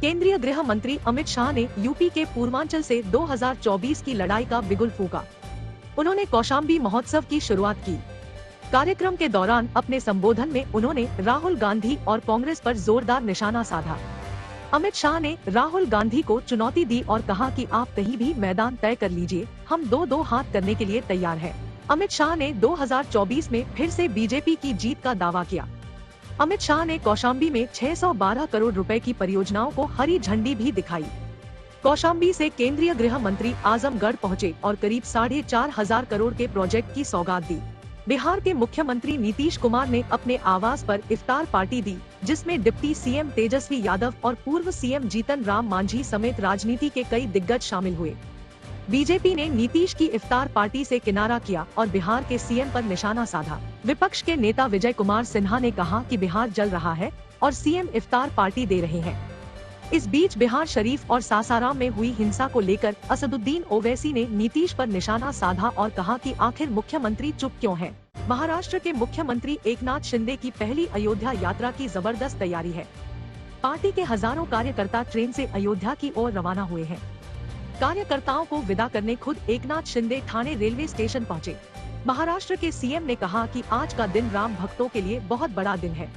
केंद्रीय गृह मंत्री अमित शाह ने यूपी के पूर्वांचल से 2024 की लड़ाई का बिगुल फूंका। उन्होंने कौशाम्बी महोत्सव की शुरुआत की। कार्यक्रम के दौरान अपने संबोधन में उन्होंने राहुल गांधी और कांग्रेस पर जोरदार निशाना साधा। अमित शाह ने राहुल गांधी को चुनौती दी और कहा कि आप कहीं भी मैदान तय कर लीजिए, हम दो हाथ करने के लिए तैयार हैं। अमित शाह ने 2024 में फिर से बीजेपी की जीत का दावा किया। अमित शाह ने कौशाम्बी में 612 करोड़ रुपए की परियोजनाओं को हरी झंडी भी दिखाई। कौशाम्बी से केंद्रीय गृह मंत्री आजमगढ़ पहुंचे और करीब 4,500 करोड़ के प्रोजेक्ट की सौगात दी। बिहार के मुख्यमंत्री नीतीश कुमार ने अपने आवास पर इफ्तार पार्टी दी, जिसमें डिप्टी सीएम तेजस्वी यादव और पूर्व सीएम जीतन राम मांझी समेत राजनीति के कई दिग्गज शामिल हुए। बीजेपी ने नीतीश की इफ्तार पार्टी से किनारा किया और बिहार के सीएम पर निशाना साधा। विपक्ष के नेता विजय कुमार सिन्हा ने कहा कि बिहार जल रहा है और सीएम इफ्तार पार्टी दे रहे हैं। इस बीच बिहार शरीफ और सासाराम में हुई हिंसा को लेकर असदुद्दीन ओवैसी ने नीतीश पर निशाना साधा और कहा कि आखिर मुख्यमंत्री चुप क्यों हैं? महाराष्ट्र के मुख्यमंत्री एकनाथ शिंदे की पहली अयोध्या यात्रा की जबरदस्त तैयारी है। पार्टी के हजारों कार्यकर्ता ट्रेन से अयोध्या की ओर रवाना हुए हैं। कार्यकर्ताओं को विदा करने खुद एकनाथ शिंदे ठाणे रेलवे स्टेशन पहुंचे। महाराष्ट्र के सीएम ने कहा कि आज का दिन राम भक्तों के लिए बहुत बड़ा दिन है।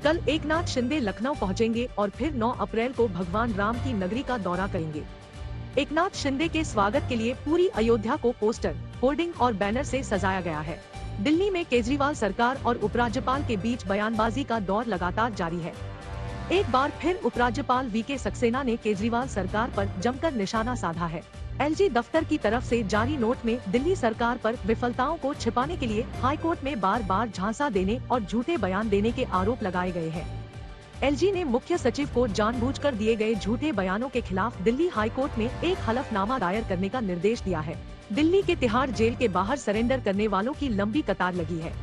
कल एकनाथ शिंदे लखनऊ पहुंचेंगे और फिर 9 अप्रैल को भगवान राम की नगरी का दौरा करेंगे। एकनाथ शिंदे के स्वागत के लिए पूरी अयोध्या को पोस्टर, होर्डिंग और बैनर से सजाया गया है। दिल्ली में केजरीवाल सरकार और उपराज्यपाल के बीच बयानबाजी का दौर लगातार जारी है। एक बार फिर उपराज्यपाल वीके सक्सेना ने केजरीवाल सरकार पर जमकर निशाना साधा है। एलजी दफ्तर की तरफ से जारी नोट में दिल्ली सरकार पर विफलताओं को छिपाने के लिए हाईकोर्ट में बार बार झांसा देने और झूठे बयान देने के आरोप लगाए गए हैं। एलजी ने मुख्य सचिव को जानबूझकर दिए गए झूठे बयानों के खिलाफ दिल्ली हाईकोर्ट में एक हलफनामा दायर करने का निर्देश दिया है। दिल्ली के तिहाड़ जेल के बाहर सरेंडर करने वालों की लंबी कतार लगी है।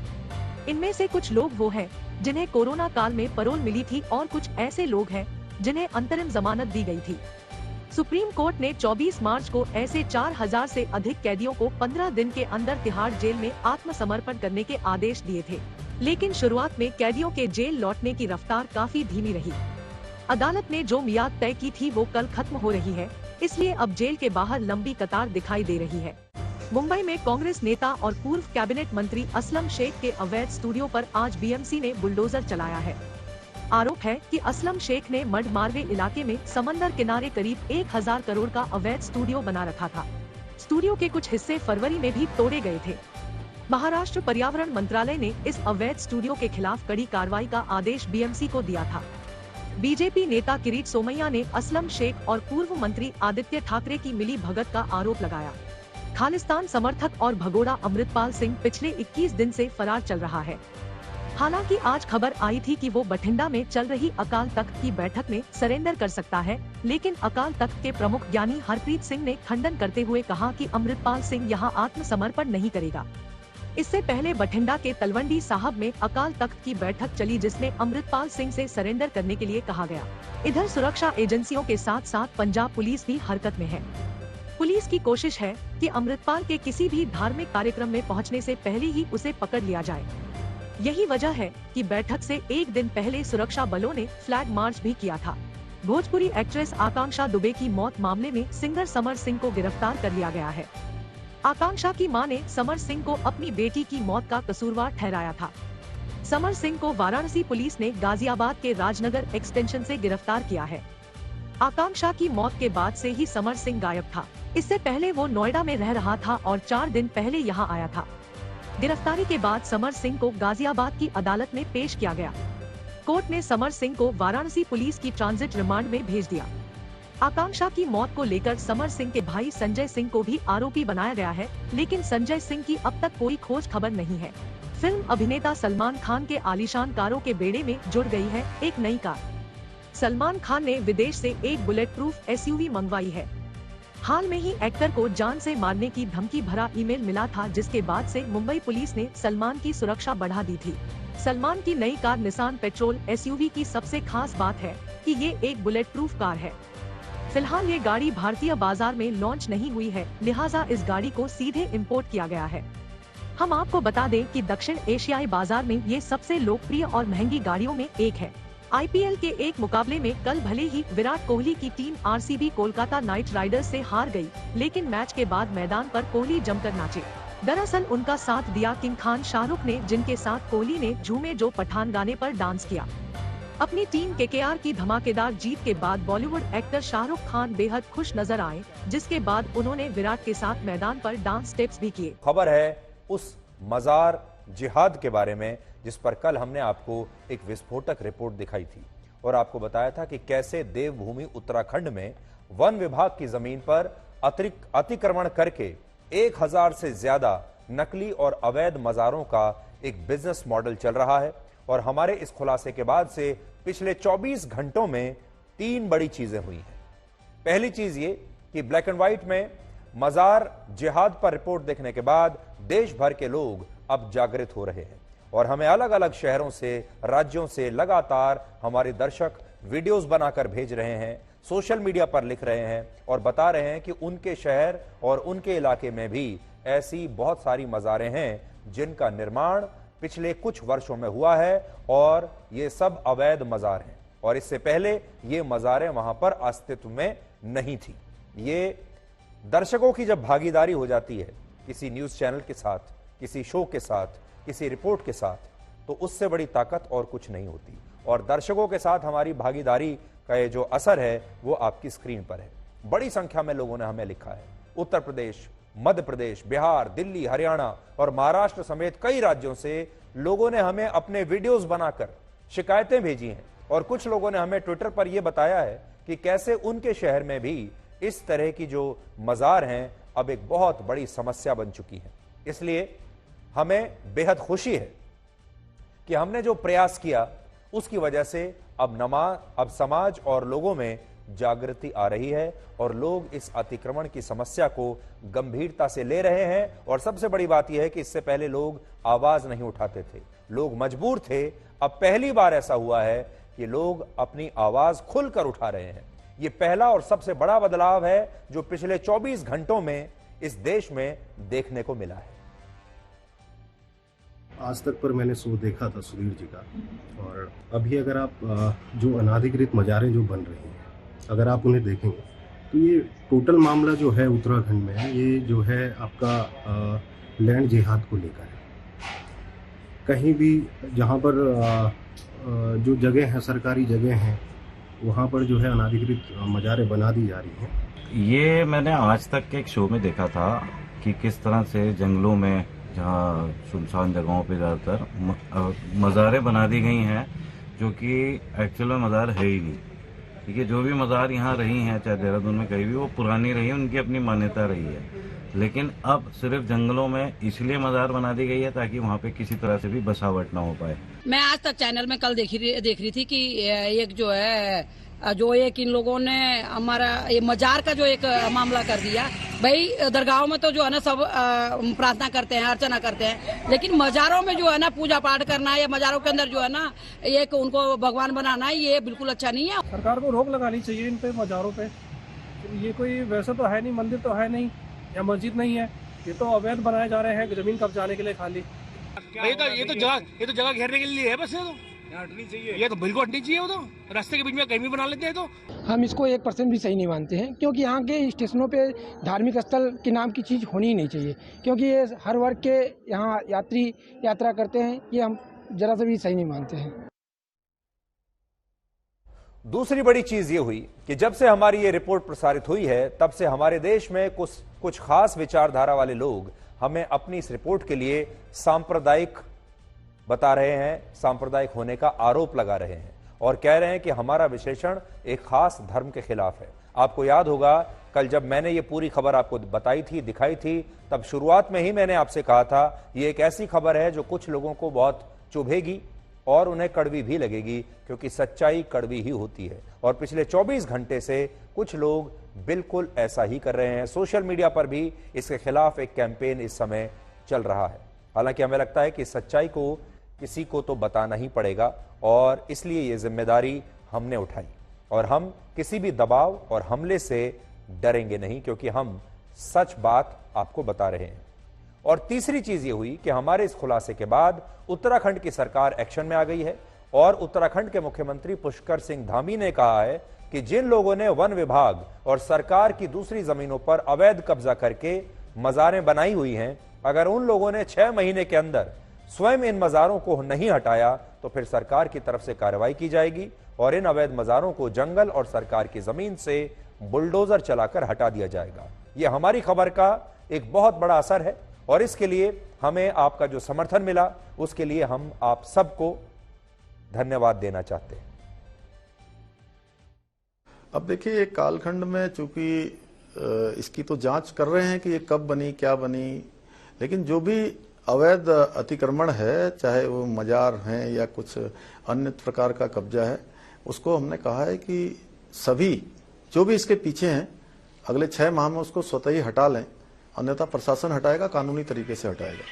इनमें से कुछ लोग वो हैं जिन्हें कोरोना काल में पैरोल मिली थी और कुछ ऐसे लोग हैं जिन्हें अंतरिम जमानत दी गई थी। सुप्रीम कोर्ट ने 24 मार्च को ऐसे 4000 से अधिक कैदियों को 15 दिन के अंदर तिहाड़ जेल में आत्मसमर्पण करने के आदेश दिए थे, लेकिन शुरुआत में कैदियों के जेल लौटने की रफ्तार काफी धीमी रही। अदालत ने जो मियाद तय की थी वो कल खत्म हो रही है, इसलिए अब जेल के बाहर लंबी कतार दिखाई दे रही है। मुंबई में कांग्रेस नेता और पूर्व कैबिनेट मंत्री असलम शेख के अवैध स्टूडियो पर आज बीएमसी ने बुलडोजर चलाया है। आरोप है कि असलम शेख ने मड मारवे इलाके में समंदर किनारे करीब 1000 करोड़ का अवैध स्टूडियो बना रखा था। स्टूडियो के कुछ हिस्से फरवरी में भी तोड़े गए थे। महाराष्ट्र पर्यावरण मंत्रालय ने इस अवैध स्टूडियो के खिलाफ कड़ी कार्रवाई का आदेश बीएमसी को दिया था। बीजेपी नेता किरीट सोमैया ने असलम शेख और पूर्व मंत्री आदित्य ठाकरे की मिली भगत का आरोप लगाया। खालिस्तान समर्थक और भगोड़ा अमृतपाल सिंह पिछले 21 दिन से फरार चल रहा है। हालांकि आज खबर आई थी कि वो बठिंडा में चल रही अकाल तख्त की बैठक में सरेंडर कर सकता है, लेकिन अकाल तख्त के प्रमुख ज्ञानी हरप्रीत सिंह ने खंडन करते हुए कहा कि अमृतपाल सिंह यहां आत्मसमर्पण नहीं करेगा। इससे पहले बठिंडा के तलवंडी साहब में अकाल तख्त की बैठक चली, जिसमें अमृतपाल सिंह से सरेंडर करने के लिए कहा गया। इधर सुरक्षा एजेंसियों के साथ साथ पंजाब पुलिस भी हरकत में है। पुलिस की कोशिश है कि अमृतपाल के किसी भी धार्मिक कार्यक्रम में पहुंचने से पहले ही उसे पकड़ लिया जाए। यही वजह है कि बैठक से एक दिन पहले सुरक्षा बलों ने फ्लैग मार्च भी किया था। भोजपुरी एक्ट्रेस आकांक्षा दुबे की मौत मामले में सिंगर समर सिंह को गिरफ्तार कर लिया गया है। आकांक्षा की मां ने समर सिंह को अपनी बेटी की मौत का कसूरवार ठहराया था। समर सिंह को वाराणसी पुलिस ने गाजियाबाद के राजनगर एक्सटेंशन से गिरफ्तार किया है। आकांक्षा की मौत के बाद से ही समर सिंह गायब था। इससे पहले वो नोएडा में रह रहा था और 4 दिन पहले यहाँ आया था। गिरफ्तारी के बाद समर सिंह को गाजियाबाद की अदालत में पेश किया गया। कोर्ट ने समर सिंह को वाराणसी पुलिस की ट्रांजिट रिमांड में भेज दिया। आकांक्षा की मौत को लेकर समर सिंह के भाई संजय सिंह को भी आरोपी बनाया गया है, लेकिन संजय सिंह की अब तक कोई खोज खबर नहीं है। फिल्म अभिनेता सलमान खान के आलीशान कारों के बेड़े में जुड़ गई है एक नई कार। सलमान खान ने विदेश से एक बुलेट प्रूफ एसयूवी मंगवाई है। हाल में ही एक्टर को जान से मारने की धमकी भरा ईमेल मिला था, जिसके बाद से मुंबई पुलिस ने सलमान की सुरक्षा बढ़ा दी थी। सलमान की नई कार निसान पेट्रोल एसयूवी की सबसे खास बात है कि ये एक बुलेट प्रूफ कार है। फिलहाल ये गाड़ी भारतीय बाजार में लॉन्च नहीं हुई है, लिहाजा इस गाड़ी को सीधे इंपोर्ट किया गया है। हम आपको बता दें कि दक्षिण एशियाई बाजार में ये सबसे लोकप्रिय और महंगी गाड़ियों में एक है। आईपीएल के एक मुकाबले में कल भले ही विराट कोहली की team RCB Kolkata night Riders से हार गई, लेकिन मैच के बाद मैदान पर कोहली जमकर नाचे। दरअसल उनका साथ दिया किंग खान शाहरुख ने, जिनके साथ कोहली ने झूमे जो पठान गाने पर डांस किया। अपनी टीम केकेआर की धमाकेदार जीत के बाद बॉलीवुड एक्टर शाहरुख खान बेहद खुश नजर आए, जिसके बाद उन्होंने विराट के साथ मैदान पर डांस स्टेप्स भी किए। खबर है उस मजार जिहाद के बारे में जिस पर कल हमने आपको एक विस्फोटक रिपोर्ट दिखाई थी और आपको बताया था कि कैसे देवभूमि उत्तराखंड में वन विभाग की जमीन पर अतिक्रमण करके 1000 से ज्यादा नकली और अवैध मजारों का एक बिजनेस मॉडल चल रहा है। और हमारे इस खुलासे के बाद से पिछले 24 घंटों में 3 बड़ी चीजें हुई हैं। पहली चीज ये कि ब्लैक एंड व्हाइट में मजार जिहाद पर रिपोर्ट देखने के बाद देश भर के लोग अब जागृत हो रहे हैं और हमें अलग अलग शहरों से, राज्यों से लगातार हमारे दर्शक वीडियोस बनाकर भेज रहे हैं, सोशल मीडिया पर लिख रहे हैं और बता रहे हैं कि उनके शहर और उनके इलाके में भी ऐसी बहुत सारी मज़ारें हैं जिनका निर्माण पिछले कुछ वर्षों में हुआ है और ये सब अवैध मज़ार हैं और इससे पहले ये मज़ारें वहां पर अस्तित्व में नहीं थी। ये दर्शकों की जब भागीदारी हो जाती है किसी न्यूज़ चैनल के साथ, किसी शो के साथ, किसी रिपोर्ट के साथ, तो उससे बड़ी ताकत और कुछ नहीं होती। और दर्शकों के साथ हमारी भागीदारी का ये जो असर है वो आपकी स्क्रीन पर है। बड़ी संख्या में लोगों ने हमें लिखा है। उत्तर प्रदेश, मध्य प्रदेश, बिहार, दिल्ली, हरियाणा और महाराष्ट्र समेत कई राज्यों से लोगों ने हमें अपने वीडियोस बनाकर शिकायतें भेजी हैं और कुछ लोगों ने हमें ट्विटर पर यह बताया है कि कैसे उनके शहर में भी इस तरह की जो मज़ार हैं अब एक बहुत बड़ी समस्या बन चुकी है। इसलिए हमें बेहद खुशी है कि हमने जो प्रयास किया उसकी वजह से अब समाज और लोगों में जागृति आ रही है और लोग इस अतिक्रमण की समस्या को गंभीरता से ले रहे हैं। और सबसे बड़ी बात यह है कि इससे पहले लोग आवाज नहीं उठाते थे, लोग मजबूर थे। अब पहली बार ऐसा हुआ है कि लोग अपनी आवाज खुलकर उठा रहे हैं। ये पहला और सबसे बड़ा बदलाव है जो पिछले 24 घंटों में इस देश में देखने को मिला है। आज तक पर मैंने शो देखा था सुधीर जी का, और अभी अगर आप जो अनाधिकृत मज़ारें जो बन रही हैं अगर आप उन्हें देखेंगे तो ये टोटल मामला जो है उत्तराखंड में है, ये जो है आपका लैंड जिहाद को लेकर है। कहीं भी जहाँ पर जो जगह है, सरकारी जगह हैं, वहाँ पर जो है अनाधिकृत मज़ारें बना दी जा रही हैं। ये मैंने आज तक के एक शो में देखा था कि किस तरह से जंगलों में, जहाँ सुनसान जगहों पे ज़्यादातर मज़ारें बना दी गई हैं जो कि एक्चुअल में मज़ार है ही नहीं। ठीक है, जो भी मज़ार यहाँ रही हैं, चाहे देहरादून में कहीं भी, वो पुरानी रही है, उनकी अपनी मान्यता रही है। लेकिन अब सिर्फ जंगलों में इसलिए मज़ार बना दी गई है ताकि वहाँ पे किसी तरह से भी बसावट ना हो पाए। मैं आज तक चैनल में कल देख रही थी कि एक जो है एक इन लोगों ने हमारा ये मजार का जो एक मामला कर दिया। भाई दरगाहों में तो जो है ना सब प्रार्थना करते हैं, अर्चना करते हैं, लेकिन मजारों में जो है ना पूजा पाठ करना या मजारों के अंदर जो है ना एक उनको भगवान बनाना, ये बिल्कुल अच्छा नहीं है। सरकार को रोक लगानी चाहिए इन पे मजारों पे। ये कोई वैसे तो है नहीं, मंदिर तो है नहीं या मस्जिद नहीं है, ये तो अवैध बनाए जा रहे हैं जमीन कब्जाने के लिए खाली। ये तो जगह घेरने के लिए है बस। हटनी चाहिए, ये तो बिल्कुल हटनी चाहिए। वो तो रास्ते के बीच में कहीं भी बना लेते हैं। तो हम इसको 1% भी सही नहीं मानते हैं, क्योंकि यहाँ के स्टेशनों पे धार्मिक स्थल के नाम की चीज़ होनी ही नहीं चाहिए, क्योंकि ये हर वर्ग के यहाँ यात्री यात्रा करते हैं। ये हम जरा से भी सही नहीं मानते हैं। दूसरी बड़ी चीज ये हुई कि जब से हमारी ये रिपोर्ट प्रसारित हुई है तब से हमारे देश में कुछ खास विचारधारा वाले लोग हमें अपनी इस रिपोर्ट के लिए सांप्रदायिक बता रहे हैं, सांप्रदायिक होने का आरोप लगा रहे हैं और कह रहे हैं कि हमारा विश्लेषण एक खास धर्म के खिलाफ है। आपको याद होगा कल जब मैंने ये पूरी खबर आपको बताई थी, दिखाई थी, तब शुरुआत में ही मैंने आपसे कहा था ये एक ऐसी खबर है जो कुछ लोगों को बहुत चुभेगी और उन्हें कड़वी भी लगेगी, क्योंकि सच्चाई कड़वी ही होती है। और पिछले 24 घंटे से कुछ लोग बिल्कुल ऐसा ही कर रहे हैं। सोशल मीडिया पर भी इसके खिलाफ एक कैंपेन इस समय चल रहा है। हालांकि हमें लगता है कि सच्चाई को किसी को तो बताना ही पड़ेगा और इसलिए ये जिम्मेदारी हमने उठाई और हम किसी भी दबाव और हमले से डरेंगे नहीं, क्योंकि हम सच बात आपको बता रहे हैं। और तीसरी चीज ये हुई कि हमारे इस खुलासे के बाद उत्तराखंड की सरकार एक्शन में आ गई है और उत्तराखंड के मुख्यमंत्री पुष्कर सिंह धामी ने कहा है कि जिन लोगों ने वन विभाग और सरकार की दूसरी जमीनों पर अवैध कब्जा करके मजारें बनाई हुई हैं, अगर उन लोगों ने 6 महीने के अंदर स्वयं इन मजारों को नहीं हटाया तो फिर सरकार की तरफ से कार्रवाई की जाएगी और इन अवैध मजारों को जंगल और सरकार की जमीन से बुलडोजर चलाकर हटा दिया जाएगा। यह हमारी खबर का एक बहुत बड़ा असर है और इसके लिए हमें आपका जो समर्थन मिला उसके लिए हम आप सबको धन्यवाद देना चाहते हैं। अब देखिए, एक कालखंड में चूंकि इसकी तो जांच कर रहे हैं कि ये कब बनी, क्या बनी, लेकिन जो भी अवैध अतिक्रमण है, चाहे वो मजार हैं या कुछ अन्य प्रकार का कब्जा है, उसको हमने कहा है कि सभी जो भी इसके पीछे हैं अगले 6 माह में उसको स्वतः ही हटा लें, अन्यथा प्रशासन हटाएगा, कानूनी तरीके से हटाएगा।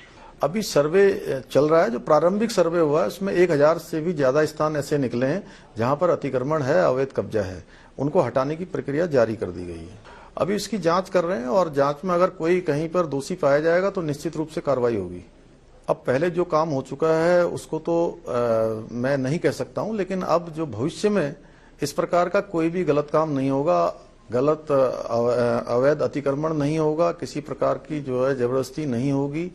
अभी सर्वे चल रहा है, जो प्रारंभिक सर्वे हुआ है उसमें 1000 से भी ज्यादा स्थान ऐसे निकले हैं जहां पर अतिक्रमण है, अवैध कब्जा है, उनको हटाने की प्रक्रिया जारी कर दी गई है। अभी इसकी जांच कर रहे हैं और जांच में अगर कोई कहीं पर दोषी पाया जाएगा तो निश्चित रूप से कार्रवाई होगी। अब पहले जो काम हो चुका है उसको तो मैं नहीं कह सकता हूं, लेकिन अब जो भविष्य में इस प्रकार का कोई भी गलत काम नहीं होगा, गलत अवैध अतिक्रमण नहीं होगा, किसी प्रकार की जो है जबरदस्ती नहीं होगी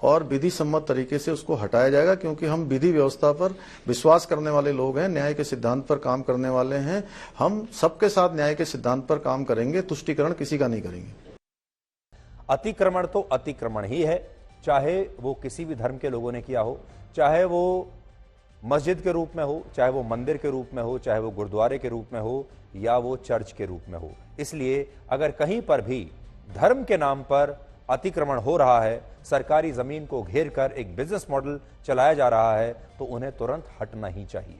और विधि सम्मत तरीके से उसको हटाया जाएगा, क्योंकि हम विधि व्यवस्था पर विश्वास करने वाले लोग हैं, न्याय के सिद्धांत पर काम करने वाले हैं। हम सबके साथ न्याय के सिद्धांत पर काम करेंगे, तुष्टीकरण किसी का नहीं करेंगे। अतिक्रमण तो अतिक्रमण ही है, चाहे वो किसी भी धर्म के लोगों ने किया हो, चाहे वो मस्जिद के रूप में हो, चाहे वो मंदिर के रूप में हो, चाहे वो गुरुद्वारे के रूप में हो या वो चर्च के रूप में हो। इसलिए अगर कहीं पर भी धर्म के नाम पर अतिक्रमण हो रहा है, सरकारी जमीन को घेर कर एक बिजनेस मॉडल चलाया जा रहा है, तो उन्हें तुरंत हटना ही चाहिए।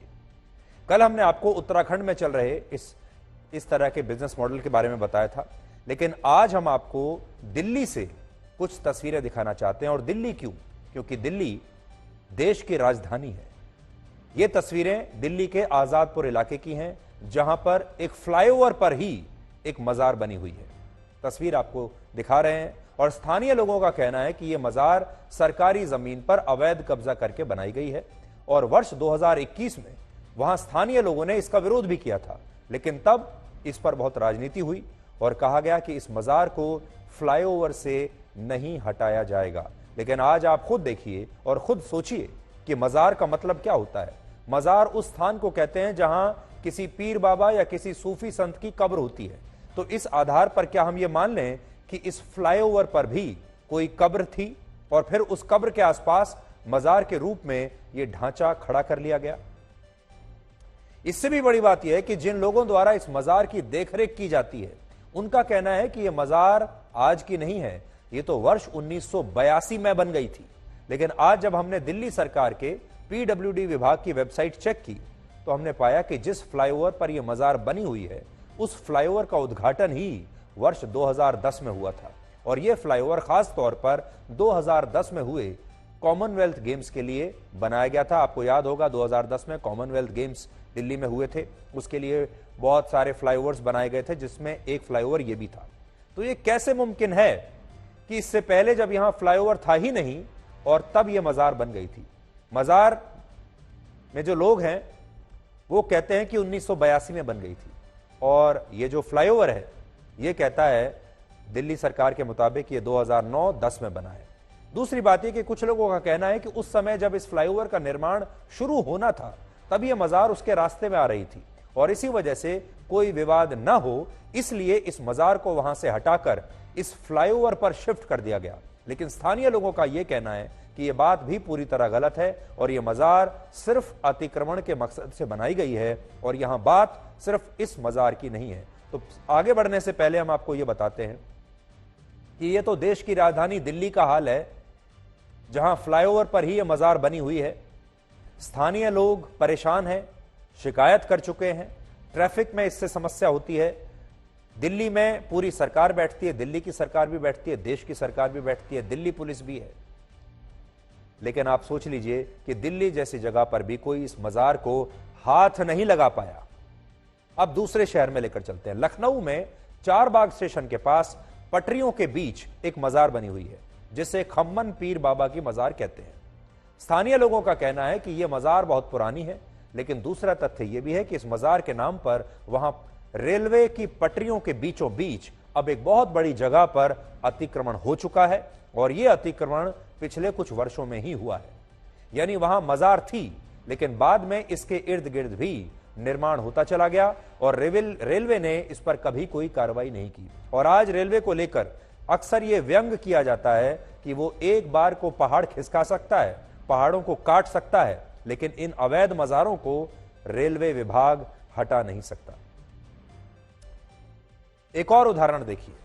कल हमने आपको उत्तराखंड में चल रहे इस तरह के बिजनेस मॉडल के बारे में बताया था, लेकिन आज हम आपको दिल्ली से कुछ तस्वीरें दिखाना चाहते हैं। और दिल्ली क्यों? क्योंकि दिल्ली देश की राजधानी है। ये तस्वीरें दिल्ली के आजादपुर इलाके की हैं, जहां पर एक फ्लाईओवर पर ही एक मजार बनी हुई है। तस्वीर आपको दिखा रहे हैं और स्थानीय लोगों का कहना है कि यह मजार सरकारी जमीन पर अवैध कब्जा करके बनाई गई है और वर्ष 2021 में वहां स्थानीय लोगों ने इसका विरोध भी किया था, लेकिन तब इस पर बहुत राजनीति हुई और कहा गया कि इस मजार को फ्लाईओवर से नहीं हटाया जाएगा। लेकिन आज आप खुद देखिए और खुद सोचिए कि मजार का मतलब क्या होता है। मजार उस स्थान को कहते हैं जहां किसी पीर बाबा या किसी सूफी संत की कब्र होती है। तो इस आधार पर क्या हम ये मान लें कि इस फ्लाईओवर पर भी कोई कब्र थी और फिर उस कब्र के आसपास मजार के रूप में यह ढांचा खड़ा कर लिया गया? इससे भी बड़ी बात यह है कि जिन लोगों द्वारा इस मजार की देखरेख की जाती है, उनका कहना है कि यह मजार आज की नहीं है, ये तो वर्ष 1982 में बन गई थी। लेकिन आज जब हमने दिल्ली सरकार के पीडब्ल्यूडी विभाग की वेबसाइट चेक की तो हमने पाया कि जिस फ्लाईओवर पर यह मजार बनी हुई है, उस फ्लाईओवर का उद्घाटन ही वर्ष 2010 में हुआ था और यह फ्लाईओवर खास तौर पर 2010 में हुए कॉमनवेल्थ गेम्स के लिए बनाया गया था। आपको याद होगा 2010 में कॉमनवेल्थ गेम्स दिल्ली में हुए थे, उसके लिए बहुत सारे फ्लाईओवर्स बनाए गए थे, जिसमें एक फ्लाईओवर यह भी था। तो ये कैसे मुमकिन है कि इससे पहले जब यहां फ्लाईओवर था ही नहीं और तब यह मजार बन गई थी? मजार में जो लोग हैं वो कहते हैं कि 1982 में बन गई थी और ये जो फ्लाईओवर है ये कहता है दिल्ली सरकार के मुताबिक ये 2009-10 में बना है। दूसरी बात यह कि कुछ लोगों का कहना है कि उस समय जब इस फ्लाईओवर का निर्माण शुरू होना था तब यह मजार उसके रास्ते में आ रही थी और इसी वजह से कोई विवाद न हो, इसलिए इस मजार को वहां से हटाकर इस फ्लाईओवर पर शिफ्ट कर दिया गया। लेकिन स्थानीय लोगों का यह कहना है कि यह बात भी पूरी तरह गलत है और यह मजार सिर्फ अतिक्रमण के मकसद से बनाई गई है और यहां बात सिर्फ इस मजार की नहीं है। तो आगे बढ़ने से पहले हम आपको यह बताते हैं कि यह तो देश की राजधानी दिल्ली का हाल है, जहां फ्लाईओवर पर ही यह मजार बनी हुई है। स्थानीय लोग परेशान हैं, शिकायत कर चुके हैं, ट्रैफिक में इससे समस्या होती है। दिल्ली में पूरी सरकार बैठती है, दिल्ली की सरकार भी बैठती है, देश की सरकार भी बैठती है, दिल्ली पुलिस भी है। लेकिन आप सोच लीजिए कि दिल्ली जैसी जगह पर भी कोई इस मजार को हाथ नहीं लगा पाया। अब दूसरे शहर में लेकर चलते हैं। लखनऊ में चारबाग स्टेशन के पास पटरियों के बीच एक मजार बनी हुई है जिसे खम्मन पीर बाबा की मजार कहते हैं। स्थानीय लोगों का कहना है कि यह मजार बहुत पुरानी है, लेकिन दूसरा तथ्य यह भी है कि इस मजार के नाम पर वहां रेलवे की पटरियों के बीचों बीच अब एक बहुत बड़ी जगह पर अतिक्रमण हो चुका है और यह अतिक्रमण पिछले कुछ वर्षों में ही हुआ है। यानी वहां मजार थी लेकिन बाद में इसके इर्द गिर्द भी निर्माण होता चला गया और रेलवे ने इस पर कभी कोई कार्रवाई नहीं की। और आज रेलवे को लेकर अक्सर यह व्यंग किया जाता है कि वो एक बार को पहाड़ खिसका सकता है, पहाड़ों को काट सकता है, लेकिन इन अवैध मजारों को रेलवे विभाग हटा नहीं सकता। एक और उदाहरण देखिए,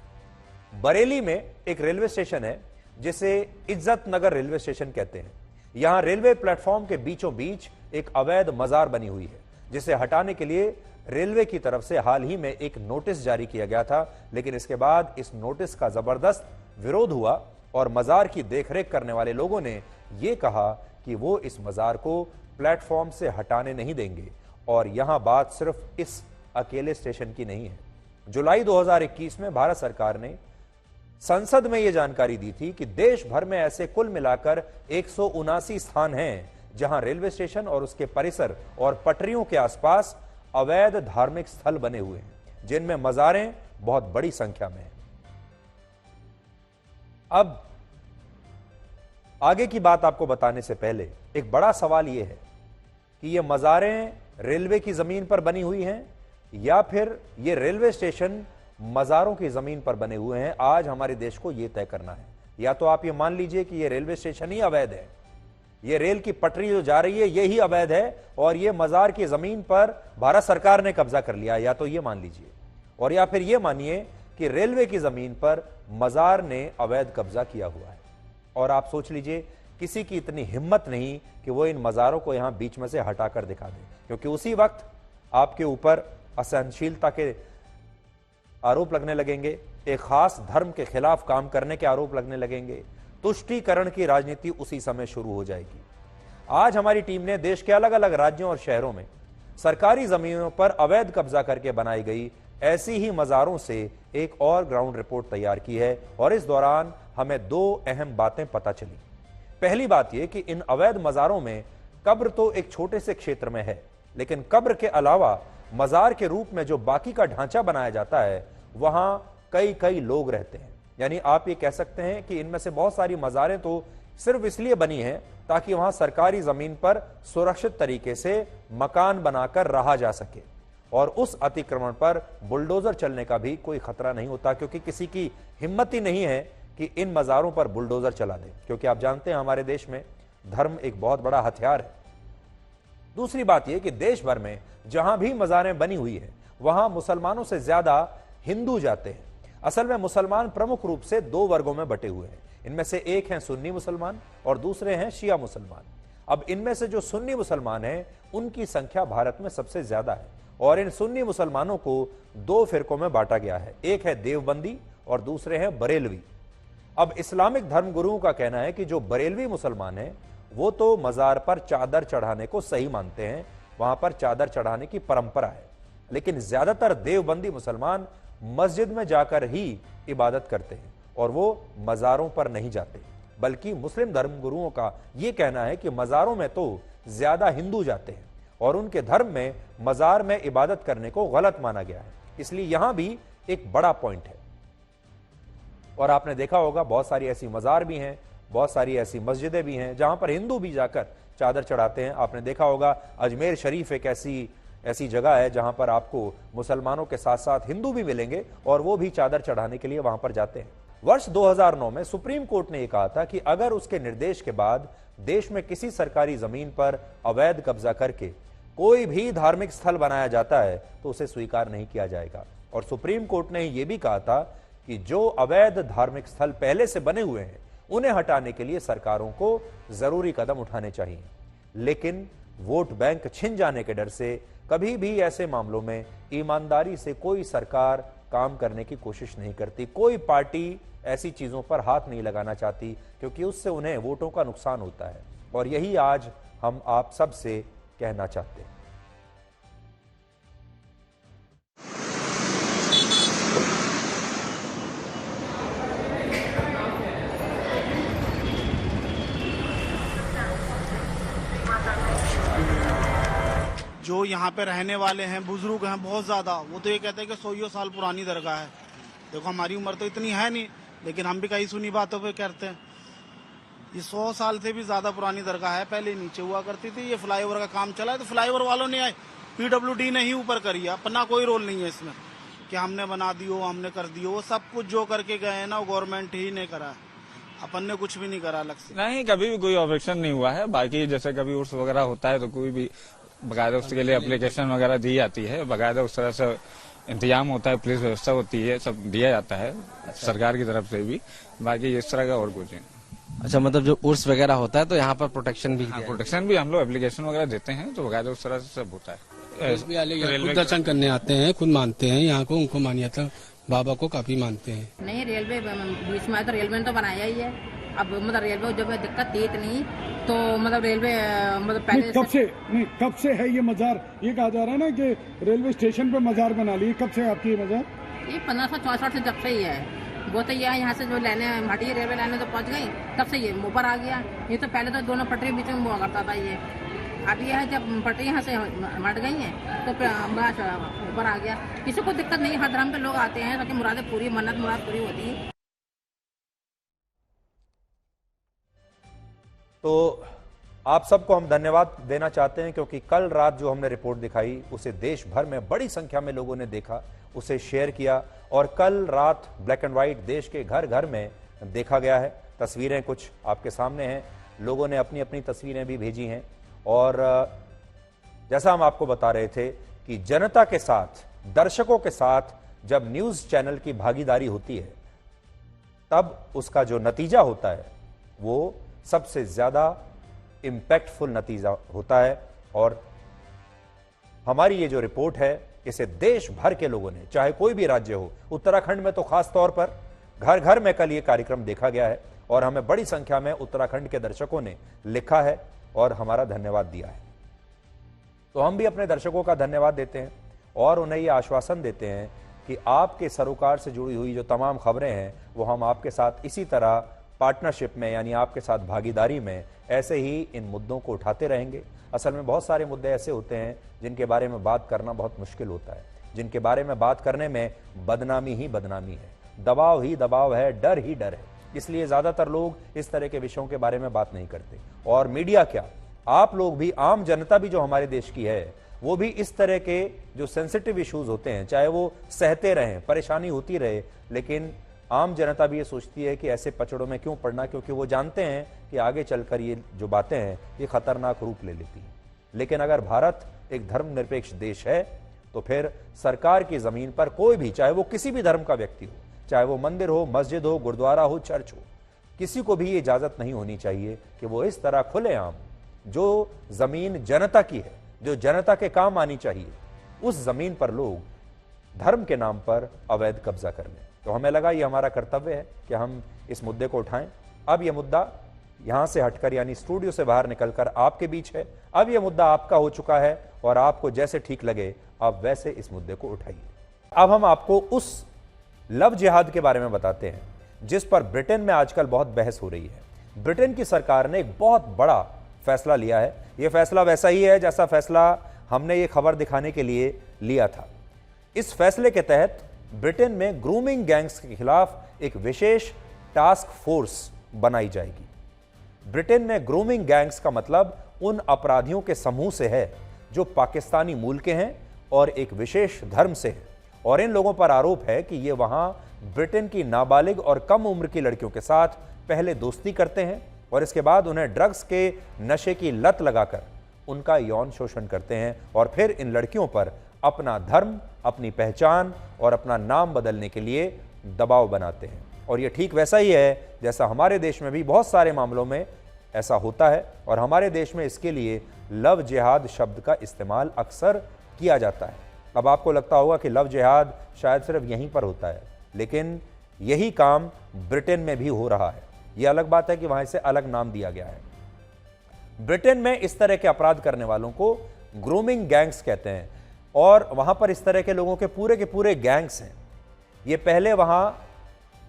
बरेली में एक रेलवे स्टेशन है जिसे इज्जत नगर रेलवे स्टेशन कहते हैं। यहां रेलवे प्लेटफॉर्म के बीचों बीच एक अवैध मजार बनी हुई है जिसे हटाने के लिए रेलवे की तरफ से हाल ही में एक नोटिस जारी किया गया था, लेकिन इसके बाद इस नोटिस का जबरदस्त विरोध हुआ और मजार की देखरेख करने वाले लोगों ने यह कहा कि वो इस मजार को प्लेटफॉर्म से हटाने नहीं देंगे। और यहां बात सिर्फ इस अकेले स्टेशन की नहीं है। जुलाई 2021 में भारत सरकार ने संसद में यह जानकारी दी थी कि देश भर में ऐसे कुल मिलाकर 179 स्थान हैं जहां रेलवे स्टेशन और उसके परिसर और पटरियों के आसपास अवैध धार्मिक स्थल बने हुए हैं, जिनमें मजारें बहुत बड़ी संख्या में हैं। अब आगे की बात आपको बताने से पहले एक बड़ा सवाल यह है कि ये मजारें रेलवे की जमीन पर बनी हुई हैं या फिर ये रेलवे स्टेशन मजारों की जमीन पर बने हुए हैं। आज हमारे देश को यह तय करना है। या तो आप ये मान लीजिए कि ये रेलवे स्टेशन ही अवैध है, ये रेल की पटरी जो जा रही है यही अवैध है और ये मजार की जमीन पर भारत सरकार ने कब्जा कर लिया, या तो ये मान लीजिए, और या फिर ये मानिए कि रेलवे की जमीन पर मजार ने अवैध कब्जा किया हुआ है। और आप सोच लीजिए किसी की इतनी हिम्मत नहीं कि वो इन मजारों को यहां बीच में से हटाकर दिखा दे, क्योंकि उसी वक्त आपके ऊपर असहनशीलता के आरोप लगने लगेंगे, एक खास धर्म के खिलाफ काम करने के आरोप लगने लगेंगे, तुष्टीकरण की राजनीति उसी समय शुरू हो जाएगी। आज हमारी टीम ने देश के अलग अलग राज्यों और शहरों में सरकारी जमीनों पर अवैध कब्जा करके बनाई गई ऐसी ही मजारों से एक और ग्राउंड रिपोर्ट तैयार की है और इस दौरान हमें दो अहम बातें पता चली। पहली बात यह कि इन अवैध मजारों में कब्र तो एक छोटे से क्षेत्र में है, लेकिन कब्र के अलावा मजार के रूप में जो बाकी का ढांचा बनाया जाता है वहां कई लोग रहते हैं। यानी आप ये कह सकते हैं कि इनमें से बहुत सारी मजारें तो सिर्फ इसलिए बनी हैं ताकि वहां सरकारी जमीन पर सुरक्षित तरीके से मकान बनाकर रहा जा सके और उस अतिक्रमण पर बुलडोजर चलने का भी कोई खतरा नहीं होता, क्योंकि किसी की हिम्मत ही नहीं है कि इन मजारों पर बुलडोजर चला दे, क्योंकि आप जानते हैं हमारे देश में धर्म एक बहुत बड़ा हथियार है। दूसरी बात यह कि देश भर में जहां भी मजारें बनी हुई है वहां मुसलमानों से ज्यादा हिंदू जाते हैं। असल में मुसलमान प्रमुख रूप से दो वर्गों में बटे हुए हैं। इनमें से एक हैं सुन्नी मुसलमान और दूसरे हैं शिया मुसलमान। अब इनमें से जो सुन्नी मुसलमान हैं उनकी संख्या भारत में सबसे ज्यादा है और इन सुन्नी मुसलमानों को दो फिरकों में बांटा गया है, एक है देवबंदी और दूसरे हैं बरेलवी। अब इस्लामिक धर्मगुरुओं का कहना है कि जो बरेलवी मुसलमान हैं वो तो मजार पर चादर चढ़ाने को सही मानते हैं, वहां पर चादर चढ़ाने की परंपरा है, लेकिन ज्यादातर देवबंदी मुसलमान मस्जिद में जाकर ही इबादत करते हैं और वो मजारों पर नहीं जाते। बल्कि मुस्लिम धर्मगुरुओं का यह कहना है कि मजारों में तो ज्यादा हिंदू जाते हैं और उनके धर्म में मजार में इबादत करने को गलत माना गया है। इसलिए यहां भी एक बड़ा पॉइंट है। और आपने देखा होगा बहुत सारी ऐसी मजार भी हैं, बहुत सारी ऐसी मस्जिदें भी हैं जहां पर हिंदू भी जाकर चादर चढ़ाते हैं। आपने देखा होगा अजमेर शरीफ एक ऐसी जगह है जहां पर आपको मुसलमानों के साथ साथ हिंदू भी मिलेंगे और वो भी चादर चढ़ाने के लिए वहां पर जाते हैं। वर्ष 2009 में सुप्रीम कोर्ट ने यह कहा था कि अगर उसके निर्देश के बाद देश में किसी सरकारी जमीन पर अवैध कब्जा करके कोई भी धार्मिक स्थल बनाया जाता है तो उसे स्वीकार नहीं किया जाएगा। और सुप्रीम कोर्ट ने यह भी कहा था कि जो अवैध धार्मिक स्थल पहले से बने हुए हैं उन्हें हटाने के लिए सरकारों को जरूरी कदम उठाने चाहिए। लेकिन वोट बैंक छिन जाने के डर से कभी भी ऐसे मामलों में ईमानदारी से कोई सरकार काम करने की कोशिश नहीं करती। कोई पार्टी ऐसी चीजों पर हाथ नहीं लगाना चाहती क्योंकि उससे उन्हें वोटों का नुकसान होता है। और यही आज हम आप सब से कहना चाहते हैं। जो यहाँ पे रहने वाले हैं बुजुर्ग हैं बहुत ज़्यादा, वो तो ये कहते हैं कि 100 साल पुरानी दरगाह है। देखो हमारी उम्र तो इतनी है नहीं, लेकिन हम भी कई सुनी बातों पे करते हैं। ये 100 साल से भी ज़्यादा पुरानी दरगाह है, पहले नीचे हुआ करती थी। ये फ्लाईओवर का काम चला है तो फ्लाईओवर वालों ने आए, PWD ने ही ऊपर करी है, अपना कोई रोल नहीं है इसमें कि हमने बना दियो हमने कर दियो। वो सब कुछ जो करके गए हैं ना वो गवर्नमेंट ही ने करा, अपन ने कुछ भी नहीं करा अलग से। नहीं, कभी भी कोई ऑब्जेक्शन नहीं हुआ है। बाकी जैसे कभी उर्स वगैरह होता है तो कोई भी बकायदा उसके लिए एप्लीकेशन वगैरह दी जाती है, बकायदा उस तरह से इंतजाम होता है, पुलिस व्यवस्था होती है, सब दिया जाता है सरकार की तरफ से भी। बाकी इस तरह का और कुछ नहीं। अच्छा, मतलब जो उर्स वगैरह होता है तो यहाँ पर प्रोटेक्शन भी प्रोटेक्शन भी हम लोग एप्लीकेशन वगैरह देते हैं, तो बकायदा उस तरह से सब होता है। खुद दर्शन करने आते हैं, खुद मानते हैं यहाँ को, उनको मान्यता बाबा को काफी मानते हैं। नहीं, रेलवे बीच में तो रेलवे ने तो बनाया ही है। अब मतलब रेलवे जब दिक्कत थी इतनी तो मतलब रेलवे मतलब पहले कब से है ये मजार? ये कहा जा रहा है ना कि रेलवे स्टेशन पे मजार बना ली, कब से आपकी ये मजार? ये 1564 से जब से ही है। वो तो ये यहाँ से जो लाइने हटी रेलवे लाइने तो पहुँच गई, तब से ये ऊपर आ गया। ये तो पहले तो दोनों पटरी बीच में हुआ करता था ये। अब ये है जब पटरी यहाँ से हट गई है तो ऊपर आ गया। किसी को दिक्कत नहीं, हर धर्म के लोग आते हैं ताकि मुरादें पूरी, मन्नत मुराद पूरी होती है। तो आप सबको हम धन्यवाद देना चाहते हैं क्योंकि कल रात जो हमने रिपोर्ट दिखाई उसे देश भर में बड़ी संख्या में लोगों ने देखा, उसे शेयर किया और कल रात ब्लैक एंड व्हाइट देश के घर घर में देखा गया है। तस्वीरें कुछ आपके सामने हैं, लोगों ने अपनी अपनी तस्वीरें भी भेजी हैं और जैसा हम आपको बता रहे थे कि जनता के साथ, दर्शकों के साथ जब न्यूज़ चैनल की भागीदारी होती है तब उसका जो नतीजा होता है वो सबसे ज्यादा इंपैक्टफुल नतीजा होता है। और हमारी ये जो रिपोर्ट है इसे देश भर के लोगों ने, चाहे कोई भी राज्य हो, उत्तराखंड में तो खास तौर पर घर घर में कल ये कार्यक्रम देखा गया है और हमें बड़ी संख्या में उत्तराखंड के दर्शकों ने लिखा है और हमारा धन्यवाद दिया है। तो हम भी अपने दर्शकों का धन्यवाद देते हैं और उन्हें ये आश्वासन देते हैं कि आपके सरोकार से जुड़ी हुई जो तमाम खबरें हैं वो हम आपके साथ इसी तरह पार्टनरशिप में, यानी आपके साथ भागीदारी में ऐसे ही इन मुद्दों को उठाते रहेंगे। असल में बहुत सारे मुद्दे ऐसे होते हैं जिनके बारे में बात करना बहुत मुश्किल होता है, जिनके बारे में बात करने में बदनामी ही बदनामी है, दबाव ही दबाव है, डर ही डर है। इसलिए ज्यादातर लोग इस तरह के विषयों के बारे में बात नहीं करते। और मीडिया क्या, आप लोग भी, आम जनता भी जो हमारे देश की है वो भी इस तरह के जो सेंसिटिव इश्यूज होते हैं चाहे वो सहते रहें, परेशानी होती रहे, लेकिन आम जनता भी ये सोचती है कि ऐसे पचड़ों में क्यों पड़ना, क्योंकि वो जानते हैं कि आगे चलकर ये जो बातें हैं ये खतरनाक रूप ले लेती हैं। लेकिन अगर भारत एक धर्मनिरपेक्ष देश है तो फिर सरकार की जमीन पर कोई भी, चाहे वो किसी भी धर्म का व्यक्ति हो, चाहे वो मंदिर हो, मस्जिद हो, गुरुद्वारा हो, चर्च हो, किसी को भी ये इजाजत नहीं होनी चाहिए कि वो इस तरह खुलेआम जो जमीन जनता की है, जो जनता के काम आनी चाहिए, उस जमीन पर लोग धर्म के नाम पर अवैध कब्जा कर लें। तो हमें लगा ये हमारा कर्तव्य है कि हम इस मुद्दे को उठाएं। अब ये मुद्दा यहां से हटकर, यानी स्टूडियो से बाहर निकलकर आपके बीच है। अब ये मुद्दा आपका हो चुका है और आपको जैसे ठीक लगे आप वैसे इस मुद्दे को उठाइए। अब हम आपको उस लव जिहाद के बारे में बताते हैं जिस पर ब्रिटेन में आजकल बहुत बहस हो रही है। ब्रिटेन की सरकार ने एक बहुत बड़ा फैसला लिया है। यह फैसला वैसा ही है जैसा फैसला हमने ये खबर दिखाने के लिए लिया था। इस फैसले के तहत ब्रिटेन में ग्रूमिंग गैंग्स के खिलाफ एक विशेष टास्क फोर्स बनाई जाएगी। ब्रिटेन में ग्रूमिंग गैंग्स का मतलब उन अपराधियों के समूह से है जो पाकिस्तानी मूल के हैं और एक विशेष धर्म से हैं, और इन लोगों पर आरोप है कि ये वहां ब्रिटेन की नाबालिग और कम उम्र की लड़कियों के साथ पहले दोस्ती करते हैं और इसके बाद उन्हें ड्रग्स के नशे की लत लगाकर उनका यौन शोषण करते हैं और फिर इन लड़कियों पर अपना धर्म, अपनी पहचान और अपना नाम बदलने के लिए दबाव बनाते हैं। और ये ठीक वैसा ही है जैसा हमारे देश में भी बहुत सारे मामलों में ऐसा होता है और हमारे देश में इसके लिए लव जिहाद शब्द का इस्तेमाल अक्सर किया जाता है। अब आपको लगता होगा कि लव जिहाद शायद सिर्फ यहीं पर होता है, लेकिन यही काम ब्रिटेन में भी हो रहा है। यह अलग बात है कि वहां इसे अलग नाम दिया गया है। ब्रिटेन में इस तरह के अपराध करने वालों को ग्रूमिंग गैंग्स कहते हैं और वहां पर इस तरह के लोगों के पूरे गैंग्स हैं। ये पहले वहां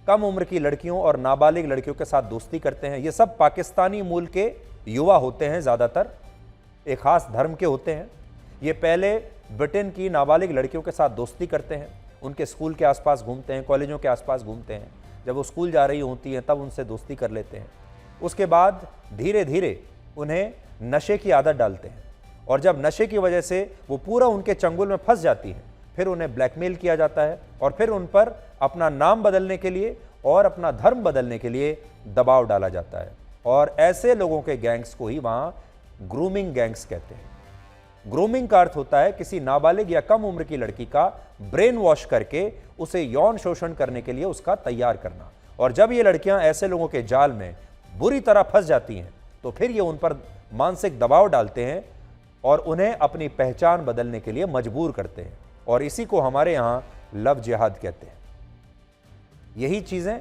कम उम्र की लड़कियों और नाबालिग लड़कियों के साथ दोस्ती करते हैं। ये सब पाकिस्तानी मूल के युवा होते हैं, ज़्यादातर एक खास धर्म के होते हैं। ये पहले ब्रिटेन की नाबालिग लड़कियों के साथ दोस्ती करते हैं, उनके स्कूल के आसपास घूमते हैं, कॉलेजों के आसपास घूमते हैं, जब वो स्कूल जा रही होती हैं तब उनसे दोस्ती कर लेते हैं। उसके बाद धीरे धीरे उन्हें नशे की आदत डालते हैं और जब नशे की वजह से वो पूरा उनके चंगुल में फंस जाती हैं, फिर उन्हें ब्लैकमेल किया जाता है और फिर उन पर अपना नाम बदलने के लिए और अपना धर्म बदलने के लिए दबाव डाला जाता है। और ऐसे लोगों के गैंग्स को ही वहाँ ग्रूमिंग गैंग्स कहते हैं। ग्रूमिंग का अर्थ होता है किसी नाबालिग या कम उम्र की लड़की का ब्रेन वॉश करके उसे यौन शोषण करने के लिए उसका तैयार करना। और जब ये लड़कियां ऐसे लोगों के जाल में बुरी तरह फंस जाती हैं तो फिर ये उन पर मानसिक दबाव डालते हैं और उन्हें अपनी पहचान बदलने के लिए मजबूर करते हैं। और इसी को हमारे यहाँ लव जिहाद कहते हैं। यही चीजें,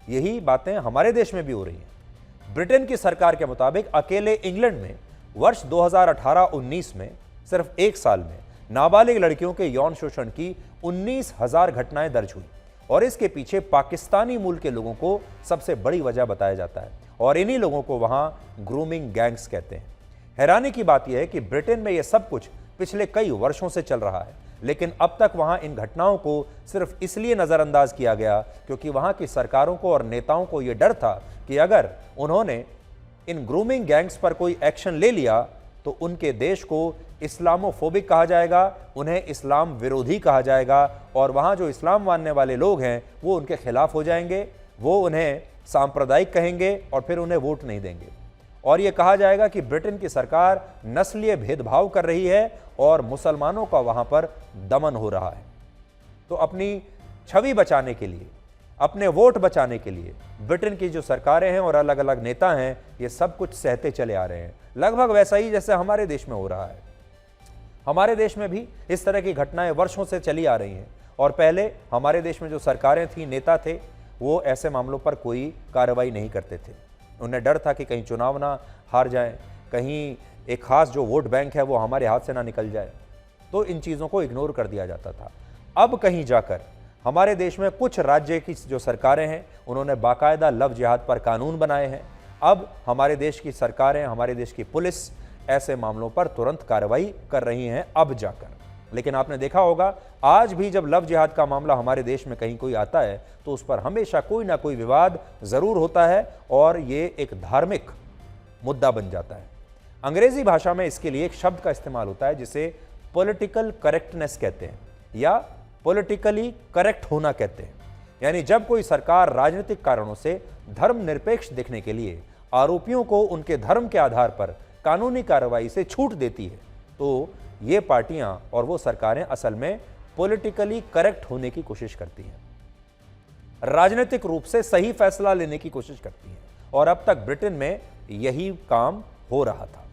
यही बातें हमारे देश में भी हो रही हैं। ब्रिटेन की सरकार के मुताबिक अकेले इंग्लैंड में वर्ष 2018-19 में सिर्फ एक साल में नाबालिग लड़कियों के यौन शोषण की 19,000 घटनाएं दर्ज हुई और इसके पीछे पाकिस्तानी मूल के लोगों को सबसे बड़ी वजह बताया जाता है और इन्हीं लोगों को वहां ग्रूमिंग गैंग्स कहते हैं। हैरानी की बात यह है कि ब्रिटेन में यह सब कुछ पिछले कई वर्षों से चल रहा है, लेकिन अब तक वहां इन घटनाओं को सिर्फ इसलिए नजरअंदाज किया गया क्योंकि वहां की सरकारों को और नेताओं को यह डर था कि अगर उन्होंने इन ग्रूमिंग गैंग्स पर कोई एक्शन ले लिया तो उनके देश को इस्लामोफोबिक कहा जाएगा, उन्हें इस्लाम विरोधी कहा जाएगा और वहाँ जो इस्लाम मानने वाले लोग हैं वो उनके खिलाफ हो जाएंगे, वो उन्हें सांप्रदायिक कहेंगे और फिर उन्हें वोट नहीं देंगे। और ये कहा जाएगा कि ब्रिटेन की सरकार नस्लीय भेदभाव कर रही है और मुसलमानों का वहाँ पर दमन हो रहा है। तो अपनी छवि बचाने के लिए, अपने वोट बचाने के लिए ब्रिटेन की जो सरकारें हैं और अलग अलग नेता हैं ये सब कुछ सहते चले आ रहे हैं, लगभग वैसा ही जैसे हमारे देश में हो रहा है। हमारे देश में भी इस तरह की घटनाएं वर्षों से चली आ रही हैं और पहले हमारे देश में जो सरकारें थी, नेता थे, वो ऐसे मामलों पर कोई कार्रवाई नहीं करते थे। उन्हें डर था कि कहीं चुनाव ना हार जाएं, कहीं एक खास जो वोट बैंक है वो हमारे हाथ से ना निकल जाए, तो इन चीज़ों को इग्नोर कर दिया जाता था। अब कहीं जाकर हमारे देश में कुछ राज्य की जो सरकारें हैं उन्होंने बाकायदा लव जिहाद पर कानून बनाए हैं। अब हमारे देश की सरकारें, हमारे देश की पुलिस ऐसे मामलों पर तुरंत कार्रवाई कर रही हैं अब जाकर। लेकिन आपने देखा होगा आज भी जब लव जिहाद का मामला हमारे देश में कहीं कोई आता है तो उस पर हमेशा कोई ना कोई विवाद जरूर होता है और ये एक धार्मिक मुद्दा बन जाता है। अंग्रेजी भाषा में इसके लिए एक शब्द का इस्तेमाल होता है जिसे पॉलिटिकल करेक्टनेस कहते हैं या पॉलिटिकली करेक्ट होना कहते हैं। यानी जब कोई सरकार राजनीतिक कारणों से धर्मनिरपेक्ष दिखने के लिए आरोपियों को उनके धर्म के आधार पर कानूनी कार्रवाई से छूट देती है तो ये पार्टियां और वो सरकारें असल में पॉलिटिकली करेक्ट होने की कोशिश करती हैं, राजनीतिक रूप से सही फैसला लेने की कोशिश करती हैं। और अब तक ब्रिटेन में यही काम हो रहा था।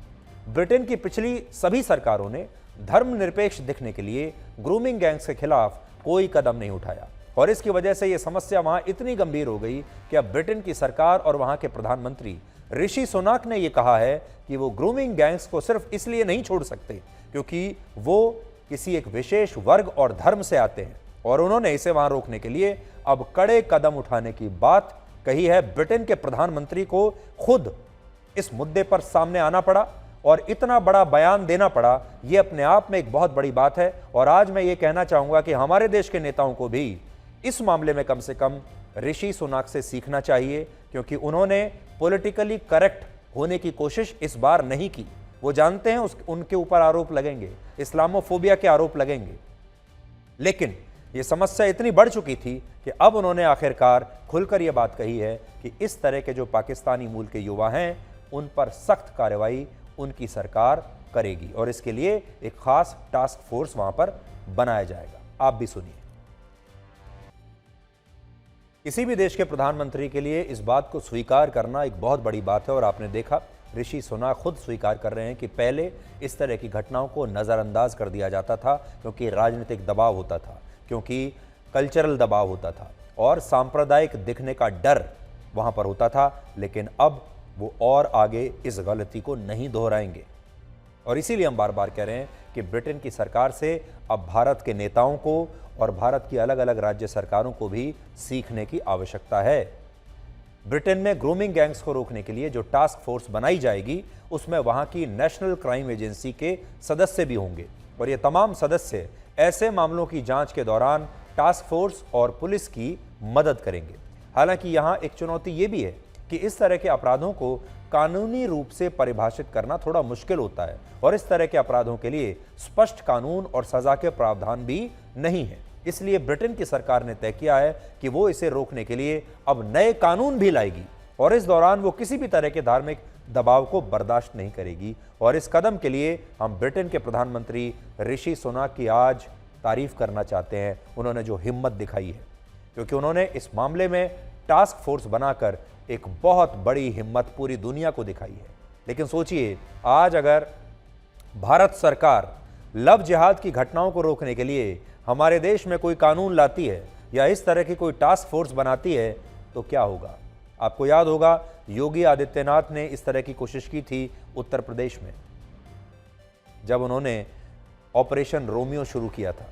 ब्रिटेन की पिछली सभी सरकारों ने धर्मनिरपेक्ष दिखने के लिए ग्रूमिंग गैंग्स के खिलाफ कोई कदम नहीं उठाया और इसकी वजह से यह समस्या वहां इतनी गंभीर हो गई कि अब ब्रिटेन की सरकार और वहां के प्रधानमंत्री ऋषि सुनाक ने यह कहा है कि वो ग्रूमिंग गैंग्स को सिर्फ इसलिए नहीं छोड़ सकते क्योंकि वो किसी एक विशेष वर्ग और धर्म से आते हैं और उन्होंने इसे वहां रोकने के लिए अब कड़े कदम उठाने की बात कही है। ब्रिटेन के प्रधानमंत्री को खुद इस मुद्दे पर सामने आना पड़ा और इतना बड़ा बयान देना पड़ा, यह अपने आप में एक बहुत बड़ी बात है। और आज मैं ये कहना चाहूंगा कि हमारे देश के नेताओं को भी इस मामले में कम से कम ऋषि सुनाक से सीखना चाहिए क्योंकि उन्होंने पॉलिटिकली करेक्ट होने की कोशिश इस बार नहीं की। वो जानते हैं उनके ऊपर आरोप लगेंगे, इस्लामोफोबिया के आरोप लगेंगे, लेकिन ये समस्या इतनी बढ़ चुकी थी कि अब उन्होंने आखिरकार खुलकर यह बात कही है कि इस तरह के जो पाकिस्तानी मूल के युवा हैं उन पर सख्त कार्रवाई उनकी सरकार करेगी और इसके लिए एक खास टास्क फोर्स वहां पर बनाया जाएगा। आप भी सुनिए। किसी भी देश के प्रधानमंत्री के लिए इस बात को स्वीकार करना एक बहुत बड़ी बात है और आपने देखा ऋषि सुनाक खुद स्वीकार कर रहे हैं कि पहले इस तरह की घटनाओं को नज़रअंदाज कर दिया जाता था क्योंकि राजनीतिक दबाव होता था, क्योंकि कल्चरल दबाव होता था और सांप्रदायिक दिखने का डर वहां पर होता था। लेकिन अब वो और आगे इस गलती को नहीं दोहराएंगे और इसीलिए हम बार बार कह रहे हैं कि ब्रिटेन की सरकार से अब भारत के नेताओं को और भारत की अलग अलग राज्य सरकारों को भी सीखने की आवश्यकता है। ब्रिटेन में ग्रूमिंग गैंग्स को रोकने के लिए जो टास्क फोर्स बनाई जाएगी उसमें वहां की नेशनल क्राइम एजेंसी के सदस्य भी होंगे। और ये तमाम सदस्य ऐसे मामलों की जांच के दौरान टास्क फोर्स और पुलिस की मदद करेंगे। हालांकि यहां एक चुनौती ये भी है कि इस तरह के अपराधों को कानूनी रूप से परिभाषित करना थोड़ा मुश्किल होता है और इस तरह के अपराधों के लिए स्पष्ट कानून और सजा के प्रावधान भी नहीं है। इसलिए ब्रिटेन की सरकार ने तय किया है कि वो इसे रोकने के लिए अब नए कानून भी लाएगी और इस दौरान वो किसी भी तरह के धार्मिक दबाव को बर्दाश्त नहीं करेगी। और इस कदम के लिए हम ब्रिटेन के प्रधानमंत्री ऋषि सुनाक की आज तारीफ करना चाहते हैं। उन्होंने जो हिम्मत दिखाई है, क्योंकि उन्होंने इस मामले में टास्क फोर्स बनाकर एक बहुत बड़ी हिम्मत पूरी दुनिया को दिखाई है। लेकिन सोचिए, आज अगर भारत सरकार लव जिहाद की घटनाओं को रोकने के लिए हमारे देश में कोई कानून लाती है या इस तरह की कोई टास्क फोर्स बनाती है तो क्या होगा। आपको याद होगा योगी आदित्यनाथ ने इस तरह की कोशिश की थी उत्तर प्रदेश में, जब उन्होंने ऑपरेशन रोमियो शुरू किया था।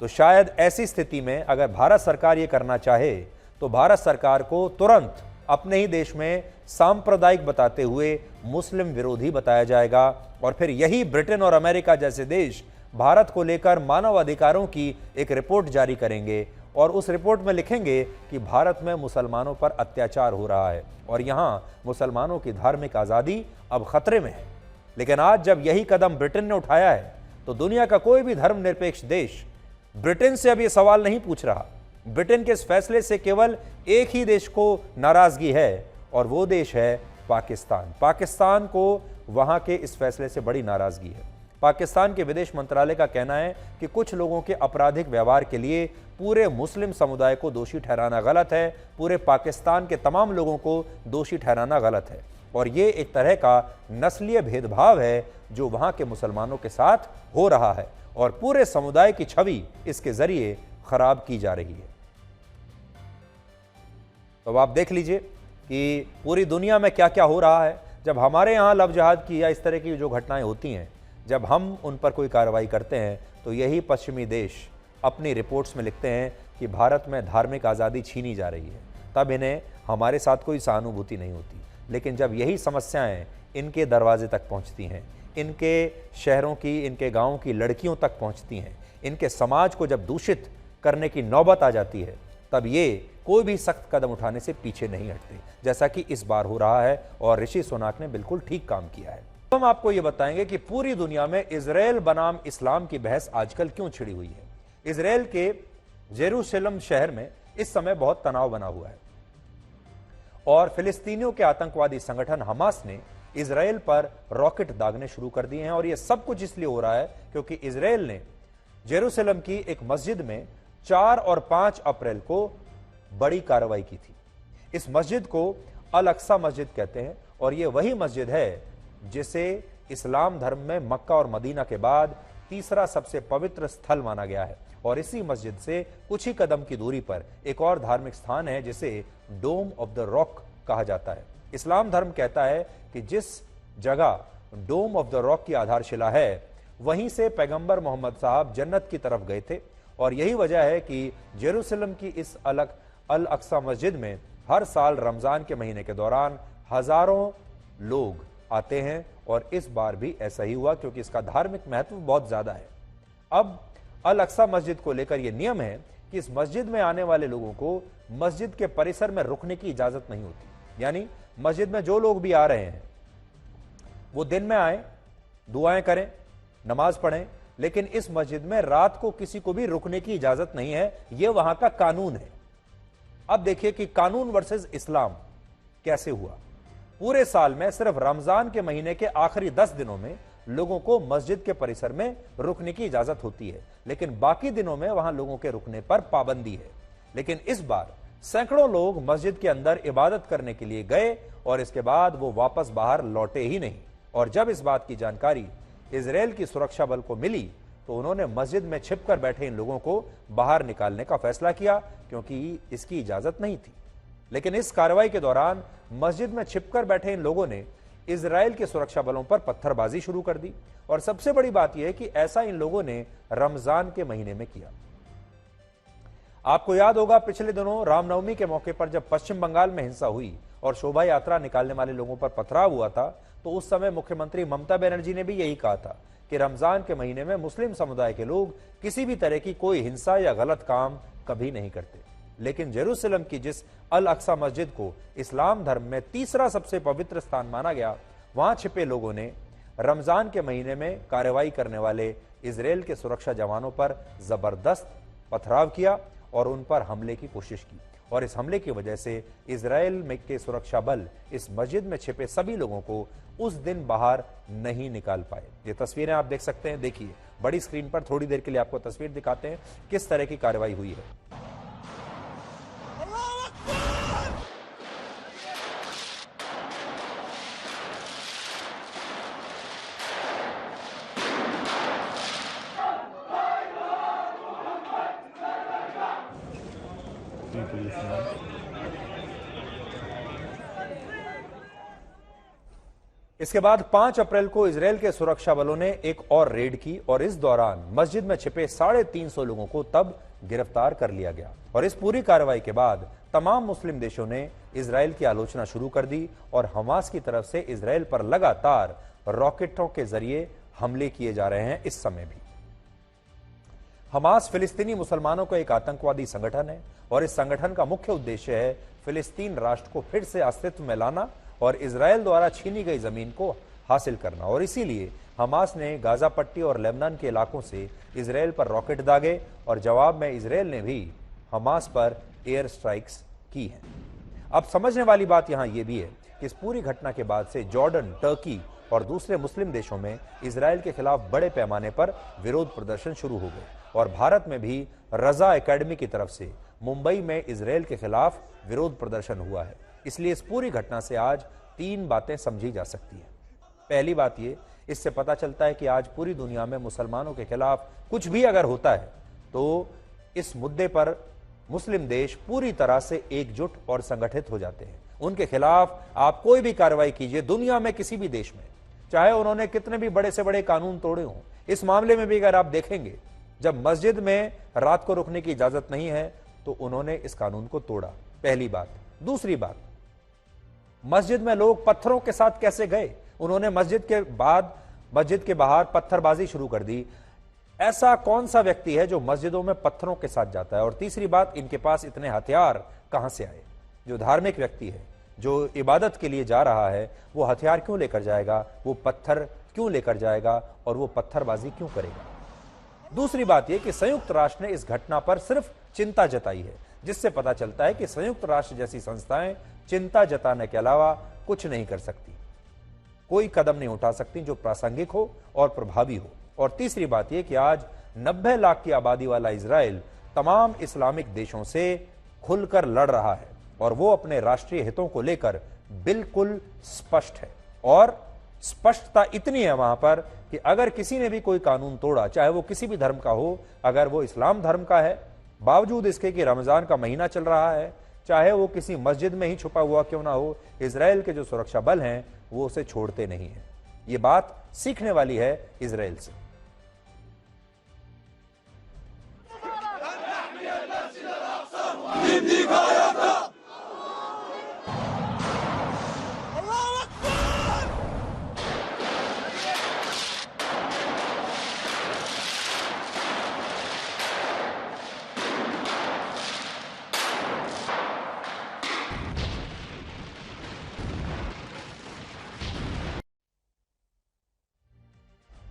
तो शायद ऐसी स्थिति में अगर भारत सरकार ये करना चाहे तो भारत सरकार को तुरंत अपने ही देश में सांप्रदायिक बताते हुए मुस्लिम विरोधी बताया जाएगा और फिर यही ब्रिटेन और अमेरिका जैसे देश भारत को लेकर मानव अधिकारों की एक रिपोर्ट जारी करेंगे और उस रिपोर्ट में लिखेंगे कि भारत में मुसलमानों पर अत्याचार हो रहा है और यहाँ मुसलमानों की धार्मिक आज़ादी अब खतरे में है। लेकिन आज जब यही कदम ब्रिटेन ने उठाया है तो दुनिया का कोई भी धर्मनिरपेक्ष देश ब्रिटेन से अब ये सवाल नहीं पूछ रहा। ब्रिटेन के इस फैसले से केवल एक ही देश को नाराजगी है और वो देश है पाकिस्तान। पाकिस्तान को वहां के इस फैसले से बड़ी नाराजगी है। पाकिस्तान के विदेश मंत्रालय का कहना है कि कुछ लोगों के आपराधिक व्यवहार के लिए पूरे मुस्लिम समुदाय को दोषी ठहराना गलत है, पूरे पाकिस्तान के तमाम लोगों को दोषी ठहराना गलत है और ये एक तरह का नस्लीय भेदभाव है जो वहां के मुसलमानों के साथ हो रहा है और पूरे समुदाय की छवि इसके जरिए खराब की जा रही है। तो अब आप देख लीजिए कि पूरी दुनिया में क्या क्या हो रहा है। जब हमारे यहाँ लव जिहाद की या इस तरह की जो घटनाएं होती हैं, जब हम उन पर कोई कार्रवाई करते हैं तो यही पश्चिमी देश अपनी रिपोर्ट्स में लिखते हैं कि भारत में धार्मिक आज़ादी छीनी जा रही है। तब इन्हें हमारे साथ कोई सहानुभूति नहीं होती। लेकिन जब यही समस्याएं इनके दरवाजे तक पहुंचती हैं, इनके शहरों की, इनके गाँव की लड़कियों तक पहुंचती हैं, इनके समाज को जब दूषित करने की नौबत आ जाती है, तब ये कोई भी सख्त कदम उठाने से पीछे नहीं हटते, जैसा कि इस बार हो रहा है और ऋषि सुनाक ने बिल्कुल ठीक काम किया है। हम आपको ये बताएंगे कि पूरी दुनिया में इजराइल बनाम इस्लाम की बहस आजकल क्यों छिड़ी हुई है। इजराइल के जेरूशलम शहर में इस समय बहुत तनाव बना हुआ है और फिलिस्तीनियों के आतंकवादी संगठन हमास ने इजराइल पर रॉकेट दागने शुरू कर दिए हैं और यह सब कुछ इसलिए हो रहा है क्योंकि इजराइल ने जेरूशलम की एक मस्जिद में 4 और 5 अप्रैल को बड़ी कार्रवाई की थी। इस मस्जिद को अल अक्सा मस्जिद कहते हैं और यह वही मस्जिद है जिसे इस्लाम धर्म में मक्का और मदीना के बाद तीसरा सबसे पवित्र स्थल माना गया है और इसी मस्जिद से कुछ ही कदम की दूरी पर एक और धार्मिक स्थान है जिसे डोम ऑफ द रॉक कहा जाता है। इस्लाम धर्म कहता है कि जिस जगह डोम ऑफ द रॉक की आधारशिला है वहीं से पैगंबर मोहम्मद साहब जन्नत की तरफ गए थे और यही वजह है कि जेरूशलम की इस अल अक्सा मस्जिद में हर साल रमजान के महीने के दौरान हजारों लोग आते हैं और इस बार भी ऐसा ही हुआ क्योंकि इसका धार्मिक महत्व बहुत ज्यादा है। अब अल अक्सा मस्जिद को लेकर यह नियम है कि इस मस्जिद में आने वाले लोगों को मस्जिद के परिसर में रुकने की इजाजत नहीं होती। यानी मस्जिद में जो लोग भी आ रहे हैं वो दिन में आए, दुआएं करें, नमाज पढ़ें, लेकिन इस मस्जिद में रात को किसी को भी रुकने की इजाजत नहीं है। यह वहां का कानून है। अब देखिए कि कानून वर्सेस इस्लाम कैसे हुआ। पूरे साल में सिर्फ रमजान के महीने के आखिरी 10 दिनों में लोगों को मस्जिद के परिसर में रुकने की इजाजत होती है, लेकिन बाकी दिनों में वहां लोगों के रुकने पर पाबंदी है। लेकिन इस बार सैकड़ों लोग मस्जिद के अंदर इबादत करने के लिए गए और इसके बाद वो वापस बाहर लौटे ही नहीं। और जब इस बात की जानकारी इजराइल की सुरक्षा बल को मिली तो उन्होंने मस्जिद में छिपकर बैठे इन लोगों को बाहर निकालने का फैसला किया क्योंकि इसकी इजाजत नहीं थी। लेकिन इस कार्रवाई के दौरान मस्जिद में छिपकर बैठे इन लोगों ने इजराइल के सुरक्षा बलों पर पत्थरबाजी शुरू कर दी और सबसे बड़ी बात यह है कि ऐसा इन लोगों ने रमजान के महीने में किया। आपको याद होगा पिछले दिनों रामनवमी के मौके पर जब पश्चिम बंगाल में हिंसा हुई और शोभा यात्रा निकालने वाले लोगों पर पथराव हुआ था तो उस समय मुख्यमंत्री ममता बनर्जी ने भी यही कहा था कि रमजान के महीने में मुस्लिम समुदाय के लोग किसी भी तरह की कोई हिंसा या गलत काम कभी नहीं करते। लेकिन जेरूसलम की जिस अल अक्सा मस्जिद को इस्लाम धर्म में तीसरा सबसे पवित्र स्थान माना गया, वहां छिपे लोगों ने रमजान के महीने में कार्रवाई करने वाले इजराइल के सुरक्षा जवानों पर जबरदस्त पथराव किया और उन पर हमले की कोशिश की। और इस हमले की वजह से इजराइल में के सुरक्षा बल इस मस्जिद में छिपे सभी लोगों को उस दिन बाहर नहीं निकाल पाए। ये तस्वीरें आप देख सकते हैं, देखिए बड़ी स्क्रीन पर थोड़ी देर के लिए आपको तस्वीर दिखाते हैं किस तरह की कार्रवाई हुई है। इसके बाद 5 अप्रैल को इजराइल के सुरक्षा बलों ने एक और रेड की और इस दौरान मस्जिद में छिपे 350 लोगों को तब गिरफ्तार कर लिया गया। और इस पूरी कार्रवाई के बाद तमाम मुस्लिम देशों ने इजराइल की आलोचना शुरू कर दी और हमास की तरफ से इजराइल पर लगातार रॉकेटों के जरिए हमले किए जा रहे हैं। इस समय भी हमास फिलिस्तीनी मुसलमानों का एक आतंकवादी संगठन है और इस संगठन का मुख्य उद्देश्य है फिलिस्तीन राष्ट्र को फिर से अस्तित्व में लाना और इजराइल द्वारा छीनी गई जमीन को हासिल करना। और इसीलिए हमास ने गाजा पट्टी और लेबनान के इलाकों से इजराइल पर रॉकेट दागे और जवाब में इजराइल ने भी हमास पर एयर स्ट्राइक्स की हैं। अब समझने वाली बात यहां यह भी है कि इस पूरी घटना के बाद से जॉर्डन, टर्की और दूसरे मुस्लिम देशों में इजराइल के खिलाफ बड़े पैमाने पर विरोध प्रदर्शन शुरू हो गए और भारत में भी रजा एकेडमी की तरफ से मुंबई में इजराइल के खिलाफ विरोध प्रदर्शन हुआ है। इसलिए इस पूरी घटना से आज 3 बातें समझी जा सकती हैं। पहली बात ये, इससे पता चलता है कि आज पूरी दुनिया में मुसलमानों के खिलाफ कुछ भी अगर होता है तो इस मुद्दे पर मुस्लिम देश पूरी तरह से एकजुट और संगठित हो जाते हैं। उनके खिलाफ आप कोई भी कार्रवाई कीजिए दुनिया में किसी भी देश में, चाहे उन्होंने कितने भी बड़े से बड़े कानून तोड़े हों। इस मामले में भी अगर आप देखेंगे, जब मस्जिद में रात को रुकने की इजाजत नहीं है तो उन्होंने इस कानून को तोड़ा, पहली बात। दूसरी बात, मस्जिद में लोग पत्थरों के साथ कैसे गए? उन्होंने मस्जिद के बाहर पत्थरबाजी शुरू कर दी। ऐसा कौन सा व्यक्ति है जो मस्जिदों में पत्थरों के साथ जाता है? और तीसरी बात, इनके पास इतने हथियार कहां से आए? जो धार्मिक व्यक्ति है, जो इबादत के लिए जा रहा है, वो हथियार क्यों लेकर जाएगा? वो पत्थर क्यों लेकर जाएगा और वो पत्थरबाजी क्यों करेगा? दूसरी बात यह कि संयुक्त राष्ट्र ने इस घटना पर सिर्फ चिंता जताई है, जिससे पता चलता है कि संयुक्त राष्ट्र जैसी संस्थाएं चिंता जताने के अलावा कुछ नहीं कर सकती, कोई कदम नहीं उठा सकती जो प्रासंगिक हो और प्रभावी हो। और तीसरी बात यह कि आज 90 लाख की आबादी वाला इजराइल तमाम इस्लामिक देशों से खुलकर लड़ रहा है और वो अपने राष्ट्रीय हितों को लेकर बिल्कुल स्पष्ट है। और स्पष्टता इतनी है वहां पर कि अगर किसी ने भी कोई कानून तोड़ा, चाहे वो किसी भी धर्म का हो, अगर वो इस्लाम धर्म का है, बावजूद इसके कि रमजान का महीना चल रहा है, चाहे वो किसी मस्जिद में ही छुपा हुआ क्यों ना हो, इजराइल के जो सुरक्षा बल हैं वो उसे छोड़ते नहीं हैं। ये बात सीखने वाली है इजराइल से।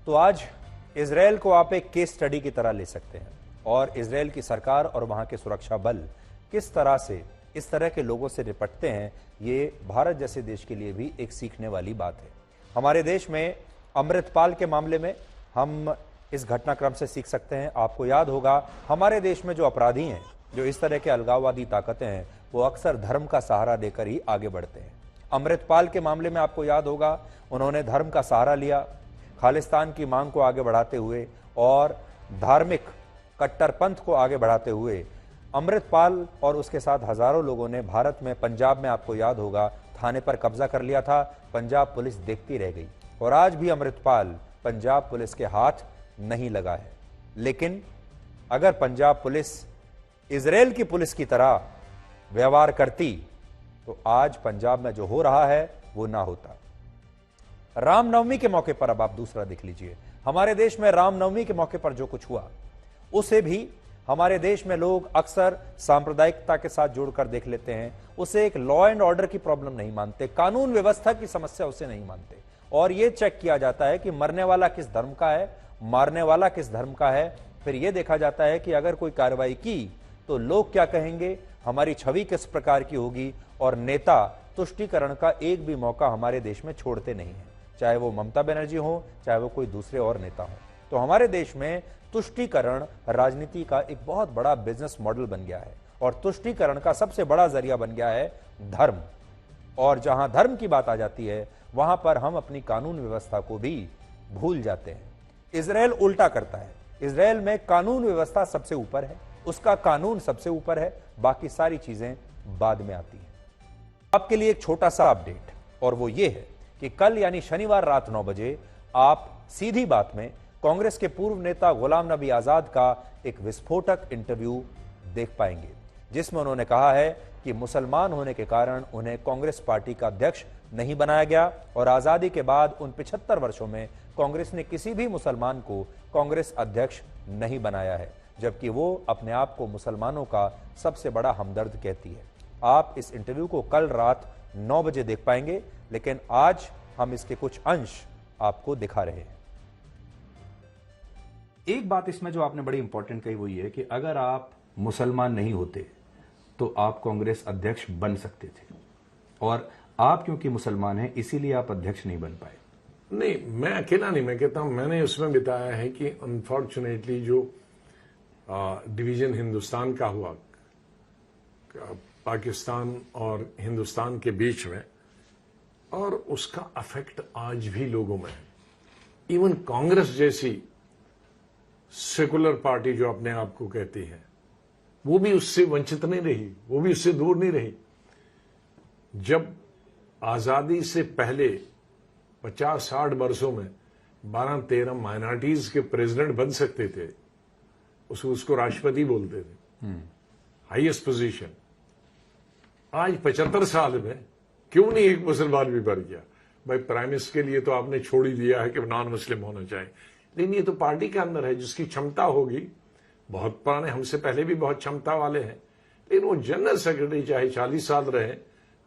तो आज इजराइल को आप एक केस स्टडी की तरह ले सकते हैं और इजराइल की सरकार और वहां के सुरक्षा बल किस तरह से इस तरह के लोगों से निपटते हैं, ये भारत जैसे देश के लिए भी एक सीखने वाली बात है। हमारे देश में अमृतपाल के मामले में हम इस घटनाक्रम से सीख सकते हैं। आपको याद होगा, हमारे देश में जो अपराधी हैं, जो इस तरह के अलगाववादी ताकतें हैं, वो अक्सर धर्म का सहारा देकर ही आगे बढ़ते हैं। अमृतपाल के मामले में आपको याद होगा, उन्होंने धर्म का सहारा लिया, खालिस्तान की मांग को आगे बढ़ाते हुए और धार्मिक कट्टरपंथ को आगे बढ़ाते हुए अमृतपाल और उसके साथ हजारों लोगों ने भारत में, पंजाब में आपको याद होगा, थाने पर कब्जा कर लिया था। पंजाब पुलिस देखती रह गई और आज भी अमृतपाल पंजाब पुलिस के हाथ नहीं लगा है। लेकिन अगर पंजाब पुलिस इजराइल की पुलिस की तरह व्यवहार करती तो आज पंजाब में जो हो रहा है वो ना होता। रामनवमी के मौके पर अब आप दूसरा देख लीजिए, हमारे देश में रामनवमी के मौके पर जो कुछ हुआ उसे भी हमारे देश में लोग अक्सर सांप्रदायिकता के साथ जोड़कर देख लेते हैं। उसे एक लॉ एंड ऑर्डर की प्रॉब्लम नहीं मानते, कानून व्यवस्था की समस्या उसे नहीं मानते। और यह चेक किया जाता है कि मरने वाला किस धर्म का है, मारने वाला किस धर्म का है। फिर यह देखा जाता है कि अगर कोई कार्रवाई की तो लोग क्या कहेंगे, हमारी छवि किस प्रकार की होगी। और नेता तुष्टीकरण का एक भी मौका हमारे देश में छोड़ते नहीं है, चाहे वो ममता बनर्जी हो, चाहे वो कोई दूसरे और नेता हो। तो हमारे देश में तुष्टीकरण राजनीति का एक बहुत बड़ा बिजनेस मॉडल बन गया है और तुष्टीकरण का सबसे बड़ा जरिया बन गया है धर्म। और जहां धर्म की बात आ जाती है वहां पर हम अपनी कानून व्यवस्था को भी भूल जाते हैं। इजराइल उल्टा करता है। इजराइल में कानून व्यवस्था सबसे ऊपर है, उसका कानून सबसे ऊपर है, बाकी सारी चीजें बाद में आती हैं। आपके लिए एक छोटा सा अपडेट, और वो ये है कि कल यानी शनिवार रात 9 बजे आप सीधी बात में कांग्रेस के पूर्व नेता गुलाम नबी आजाद का एक विस्फोटक इंटरव्यू देख पाएंगे, जिसमें उन्होंने कहा है कि मुसलमान होने के कारण उन्हें कांग्रेस पार्टी का अध्यक्ष नहीं बनाया गया और आजादी के बाद उन 75 वर्षों में कांग्रेस ने किसी भी मुसलमान को कांग्रेस अध्यक्ष नहीं बनाया है, जबकि वो अपने आप को मुसलमानों का सबसे बड़ा हमदर्द कहती है। आप इस इंटरव्यू को कल रात 9 बजे देख पाएंगे, लेकिन आज हम इसके कुछ अंश आपको दिखा रहे हैं। एक बात इसमें जो आपने बड़ी इंपॉर्टेंट कही वो ये है कि अगर आप मुसलमान नहीं होते तो आप कांग्रेस अध्यक्ष बन सकते थे, और आप क्योंकि मुसलमान हैं इसीलिए आप अध्यक्ष नहीं बन पाए। नहीं, मैं अकेला नहीं, मैं कहता हूं मैंने उसमें बताया है कि अनफॉर्चुनेटली जो डिवीजन हिंदुस्तान का हुआ पाकिस्तान और हिंदुस्तान के बीच में, और उसका अफेक्ट आज भी लोगों में है। इवन कांग्रेस जैसी सेकुलर पार्टी जो अपने आप को कहती है वो भी उससे वंचित नहीं रही, वो भी उससे दूर नहीं रही। जब आजादी से पहले 50-60 वर्षों में 12-13 माइनॉरिटीज के प्रेसिडेंट बन सकते थे, उसको राष्ट्रपति बोलते थे, हाईएस्ट पोजीशन। आज 75 साल में क्यों नहीं एक मुसलमान भी बढ़ गया? भाई प्राइम मिनिस्टर के लिए तो आपने छोड़ ही दिया है कि नॉन मुस्लिम होना चाहिए, लेकिन ये तो पार्टी के अंदर है। जिसकी क्षमता होगी, बहुत पुराने हमसे पहले भी बहुत क्षमता वाले हैं, लेकिन वो जनरल सेक्रेटरी चाहे 40 साल रहे,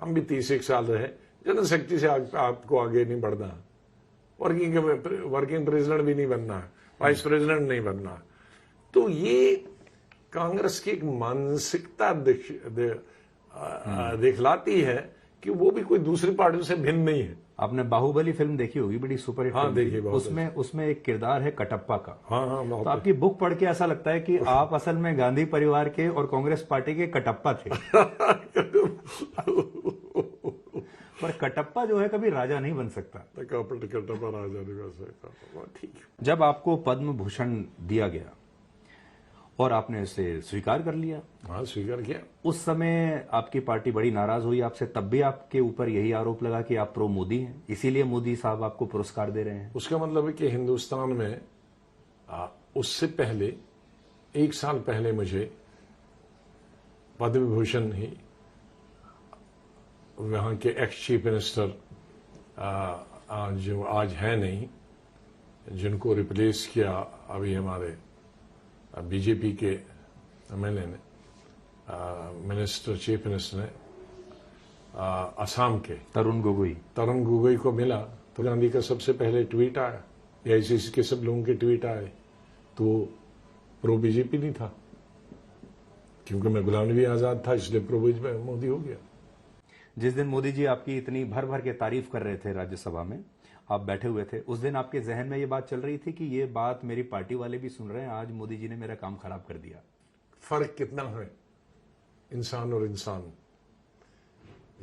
हम भी 30 साल रहे, जनरल सेक्रेटरी से आपको आगे नहीं बढ़ना, वर्किंग प्रेसिडेंट भी नहीं बनना, वाइस प्रेसिडेंट नहीं बनना। तो ये कांग्रेस की एक मानसिकता दिखलाती है कि वो भी कोई दूसरी पार्टियों से भिन्न नहीं है। आपने बाहुबली फिल्म देखी होगी, बड़ी सुपरहिट हाँ, देखी। उसमें एक किरदार है कटप्पा का। हाँ, तो आपकी बुक पढ़ के ऐसा लगता है कि आप असल में गांधी परिवार के और कांग्रेस पार्टी के कटप्पा थे। पर कटप्पा जो है कभी राजा नहीं बन सकता। कटप्पा राजा नहीं बन सकता। ठीक है। जब आपको पद्म भूषण दिया गया और आपने इसे स्वीकार कर लिया, हाँ स्वीकार किया, उस समय आपकी पार्टी बड़ी नाराज हुई आपसे, तब भी आपके ऊपर यही आरोप लगा कि आप प्रो मोदी हैं, इसीलिए मोदी साहब आपको पुरस्कार दे रहे हैं। उसका मतलब है कि हिंदुस्तान में उससे पहले 1 साल पहले मुझे पद्म भूषण ही वहां के एक्स चीफ मिनिस्टर जो आज है नहीं, जिनको रिप्लेस किया अभी हमारे बीजेपी के एमएलए ने, मिनिस्टर चीफ मिनिस्टर ने, असम के तरुण गोगोई को मिला, तो गांधी का सबसे पहले ट्वीट आया, एआईसीसी के सब लोगों के ट्वीट आए, तो प्रो बीजेपी नहीं था, क्योंकि मैं गुलाम नबी आजाद था, इसलिए प्रो मोदी हो गया। जिस दिन मोदी जी आपकी इतनी भर भर के तारीफ कर रहे थे राज्यसभा में, आप बैठे हुए थे, उस दिन आपके जहन में ये बात चल रही थी कि ये बात मेरी पार्टी वाले भी सुन रहे हैं, आज मोदी जी ने मेरा काम खराब कर दिया? फर्क कितना है इंसान और इंसान।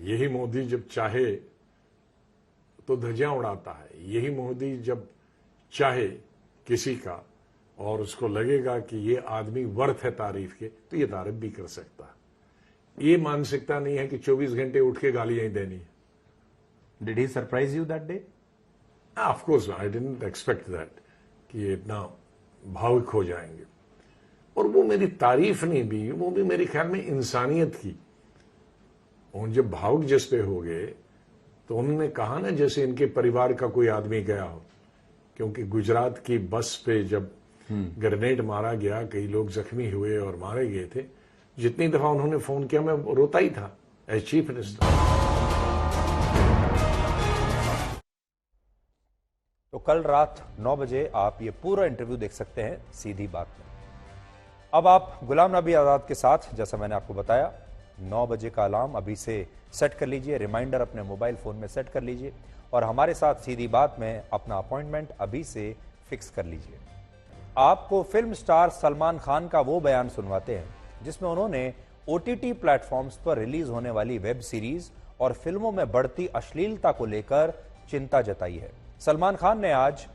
यही मोदी जब चाहे तो धज्जियां उड़ाता है, यही मोदी जब चाहे किसी का और उसको लगेगा कि ये आदमी वर्थ है तारीफ के, तो ये तारीफ भी कर सकता है। ये मानसिकता नहीं है कि 24 घंटे उठ के गालियां ही देनी है। Did he surprise you that day? Of course I didn't expect that कि ये इतना भावुक हो जाएंगे। और वो मेरी तारीफ नहीं भी, वो भी मेरे ख्याल में इंसानियत की। और जब भावुक जिस पे हो गए तो उन्होंने कहा ना, जैसे इनके परिवार का कोई आदमी गया हो क्योंकि गुजरात की बस पे जब ग्रेनेड मारा गया, कई लोग जख्मी हुए और मारे गए थे, जितनी दफा उन्होंने फोन किया मैं रोता ही था एज चीफ मिनिस्टर। तो कल रात 9 बजे आप ये पूरा इंटरव्यू देख सकते हैं सीधी बात में। अब आप गुलाम नबी आजाद के साथ, जैसा मैंने आपको बताया, 9 बजे का अलार्म अभी से सेट कर लीजिए, रिमाइंडर अपने मोबाइल फोन में सेट कर लीजिए और हमारे साथ सीधी बात में अपना अपॉइंटमेंट अभी से फिक्स कर लीजिए। आपको फिल्म स्टार सलमान खान का वो बयान सुनवाते हैं जिसमें उन्होंने OTT प्लेटफॉर्म्स पर रिलीज होने वाली वेब सीरीज और फिल्मों में बढ़ती अश्लीलता को लेकर चिंता जताई है। सलमान खान ने आज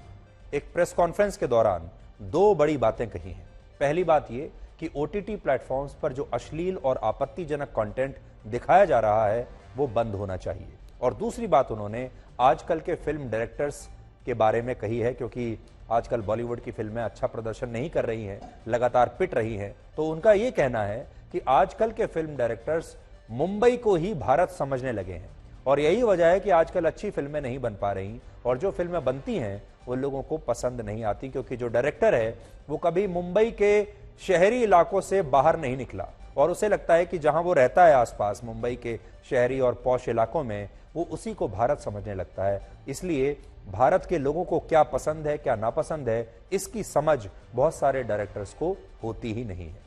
एक प्रेस कॉन्फ्रेंस के दौरान 2 बड़ी बातें कही हैं। पहली बात यह कि OTT प्लेटफॉर्म्स पर जो अश्लील और आपत्तिजनक कंटेंट दिखाया जा रहा है वो बंद होना चाहिए। और दूसरी बात उन्होंने आजकल के फिल्म डायरेक्टर्स के बारे में कही है, क्योंकि आजकल बॉलीवुड की फिल्में अच्छा प्रदर्शन नहीं कर रही हैं, लगातार पिट रही हैं। तो उनका ये कहना है कि आजकल के फिल्म डायरेक्टर्स मुंबई को ही भारत समझने लगे हैं और यही वजह है कि आजकल अच्छी फिल्में नहीं बन पा रही और जो फिल्में बनती हैं वो लोगों को पसंद नहीं आती, क्योंकि जो डायरेक्टर है वो कभी मुंबई के शहरी इलाकों से बाहर नहीं निकला और उसे लगता है कि जहां वो रहता है आसपास मुंबई के शहरी और पॉश इलाकों में, वो उसी को भारत समझने लगता है। इसलिए भारत के लोगों को क्या पसंद है क्या नापसंद है इसकी समझ बहुत सारे डायरेक्टर्स को होती ही नहीं है।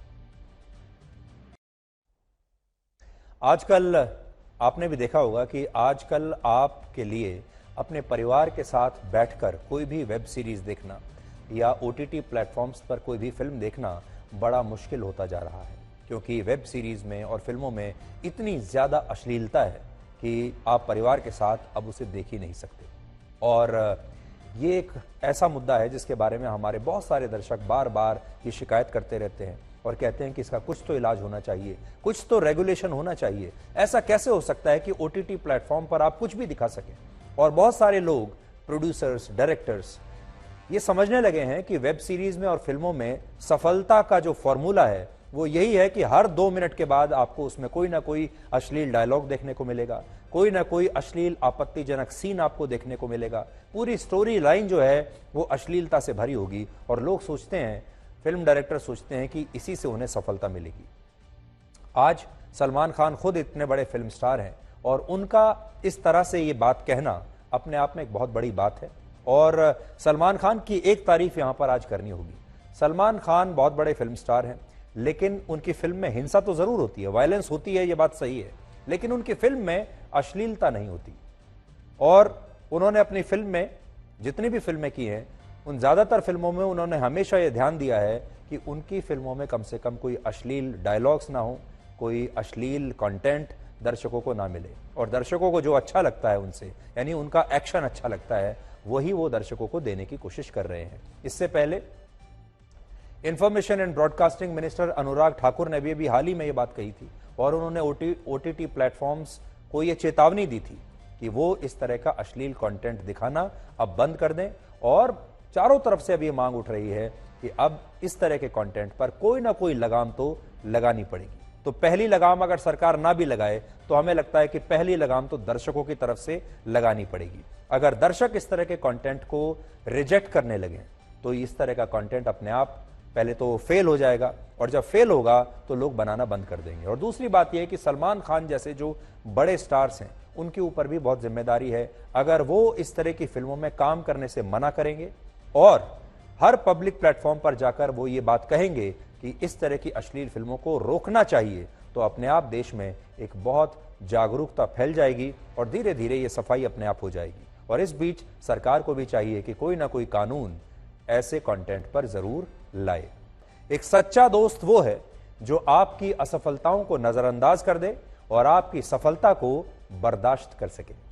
आजकल आपने भी देखा होगा कि आजकल आपके लिए अपने परिवार के साथ बैठकर कोई भी वेब सीरीज देखना या OTT प्लेटफॉर्म्स पर कोई भी फिल्म देखना बड़ा मुश्किल होता जा रहा है, क्योंकि वेब सीरीज में और फिल्मों में इतनी ज्यादा अश्लीलता है कि आप परिवार के साथ अब उसे देख ही नहीं सकते। और ये एक ऐसा मुद्दा है जिसके बारे में हमारे बहुत सारे दर्शक बार बार ये शिकायत करते रहते हैं और कहते हैं कि इसका कुछ तो इलाज होना चाहिए, कुछ तो रेगुलेशन होना चाहिए। ऐसा कैसे हो सकता है कि OTT प्लेटफॉर्म पर आप कुछ भी दिखा सकें? और बहुत सारे लोग, प्रोड्यूसर्स, डायरेक्टर्स ये समझने लगे हैं कि वेब सीरीज में और फिल्मों में सफलता का जो फॉर्मूला है वो यही है कि हर 2 मिनट के बाद आपको उसमें कोई ना कोई अश्लील डायलॉग देखने को मिलेगा, कोई ना कोई अश्लील आपत्तिजनक सीन आपको देखने को मिलेगा, पूरी स्टोरी लाइन जो है वो अश्लीलता से भरी होगी और लोग सोचते हैं, फिल्म डायरेक्टर सोचते हैं कि इसी से उन्हें सफलता मिलेगी। आज सलमान खान खुद इतने बड़े फिल्म स्टार हैं और उनका इस तरह से ये बात कहना अपने आप में एक बहुत बड़ी बात है और सलमान खान की एक तारीफ यहां पर आज करनी होगी। सलमान खान बहुत बड़े फिल्म स्टार हैं, लेकिन उनकी फिल्म में हिंसा तो जरूर होती है, वायलेंस होती है, ये बात सही है, लेकिन उनकी फिल्म में अश्लीलता नहीं होती। और उन्होंने अपनी फिल्म में जितनी भी फिल्में की हैं उन ज्यादातर फिल्मों में उन्होंने हमेशा यह ध्यान दिया है कि उनकी फिल्मों में कम से कम कोई अश्लील डायलॉग्स ना हो, कोई अश्लील कंटेंट दर्शकों को ना मिले और दर्शकों को जो अच्छा लगता है उनसे, यानी उनका एक्शन अच्छा लगता है, वही वो दर्शकों को देने की कोशिश कर रहे हैं। इससे पहले information and broadcasting minister Anurag Thakur ने भी हाल ही में ये बात कही थी और उन्होंने OTT प्लेटफॉर्म्स को ये चेतावनी दी थी कि वो इस तरह का अश्लील कंटेंट दिखाना अब बंद कर दें और चारों तरफ से अब ये मांग उठ रही है कि अब इस तरह के कंटेंट पर कोई ना कोई लगाम तो लगानी पड़ेगी। तो पहली लगाम अगर सरकार ना भी लगाए तो हमें लगता है कि पहली लगाम तो दर्शकों की तरफ से लगानी पड़ेगी। अगर दर्शक इस तरह के कंटेंट को रिजेक्ट करने लगे तो इस तरह का कंटेंट अपने आप पहले तो फेल हो जाएगा और जब फेल होगा तो लोग बनाना बंद कर देंगे। और दूसरी बात यह है कि सलमान खान जैसे जो बड़े स्टार्स हैं उनके ऊपर भी बहुत जिम्मेदारी है। अगर वो इस तरह की फिल्मों में काम करने से मना करेंगे और हर पब्लिक प्लेटफॉर्म पर जाकर वो ये बात कहेंगे कि इस तरह की अश्लील फिल्मों को रोकना चाहिए, तो अपने आप देश में एक बहुत जागरूकता फैल जाएगी और धीरे धीरे ये सफाई अपने आप हो जाएगी। और इस बीच सरकार को भी चाहिए कि कोई ना कोई कानून ऐसे कंटेंट पर जरूर लाए। एक सच्चा दोस्त वो है जो आपकी असफलताओं को नजरअंदाज कर दे और आपकी सफलता को बर्दाश्त कर सके।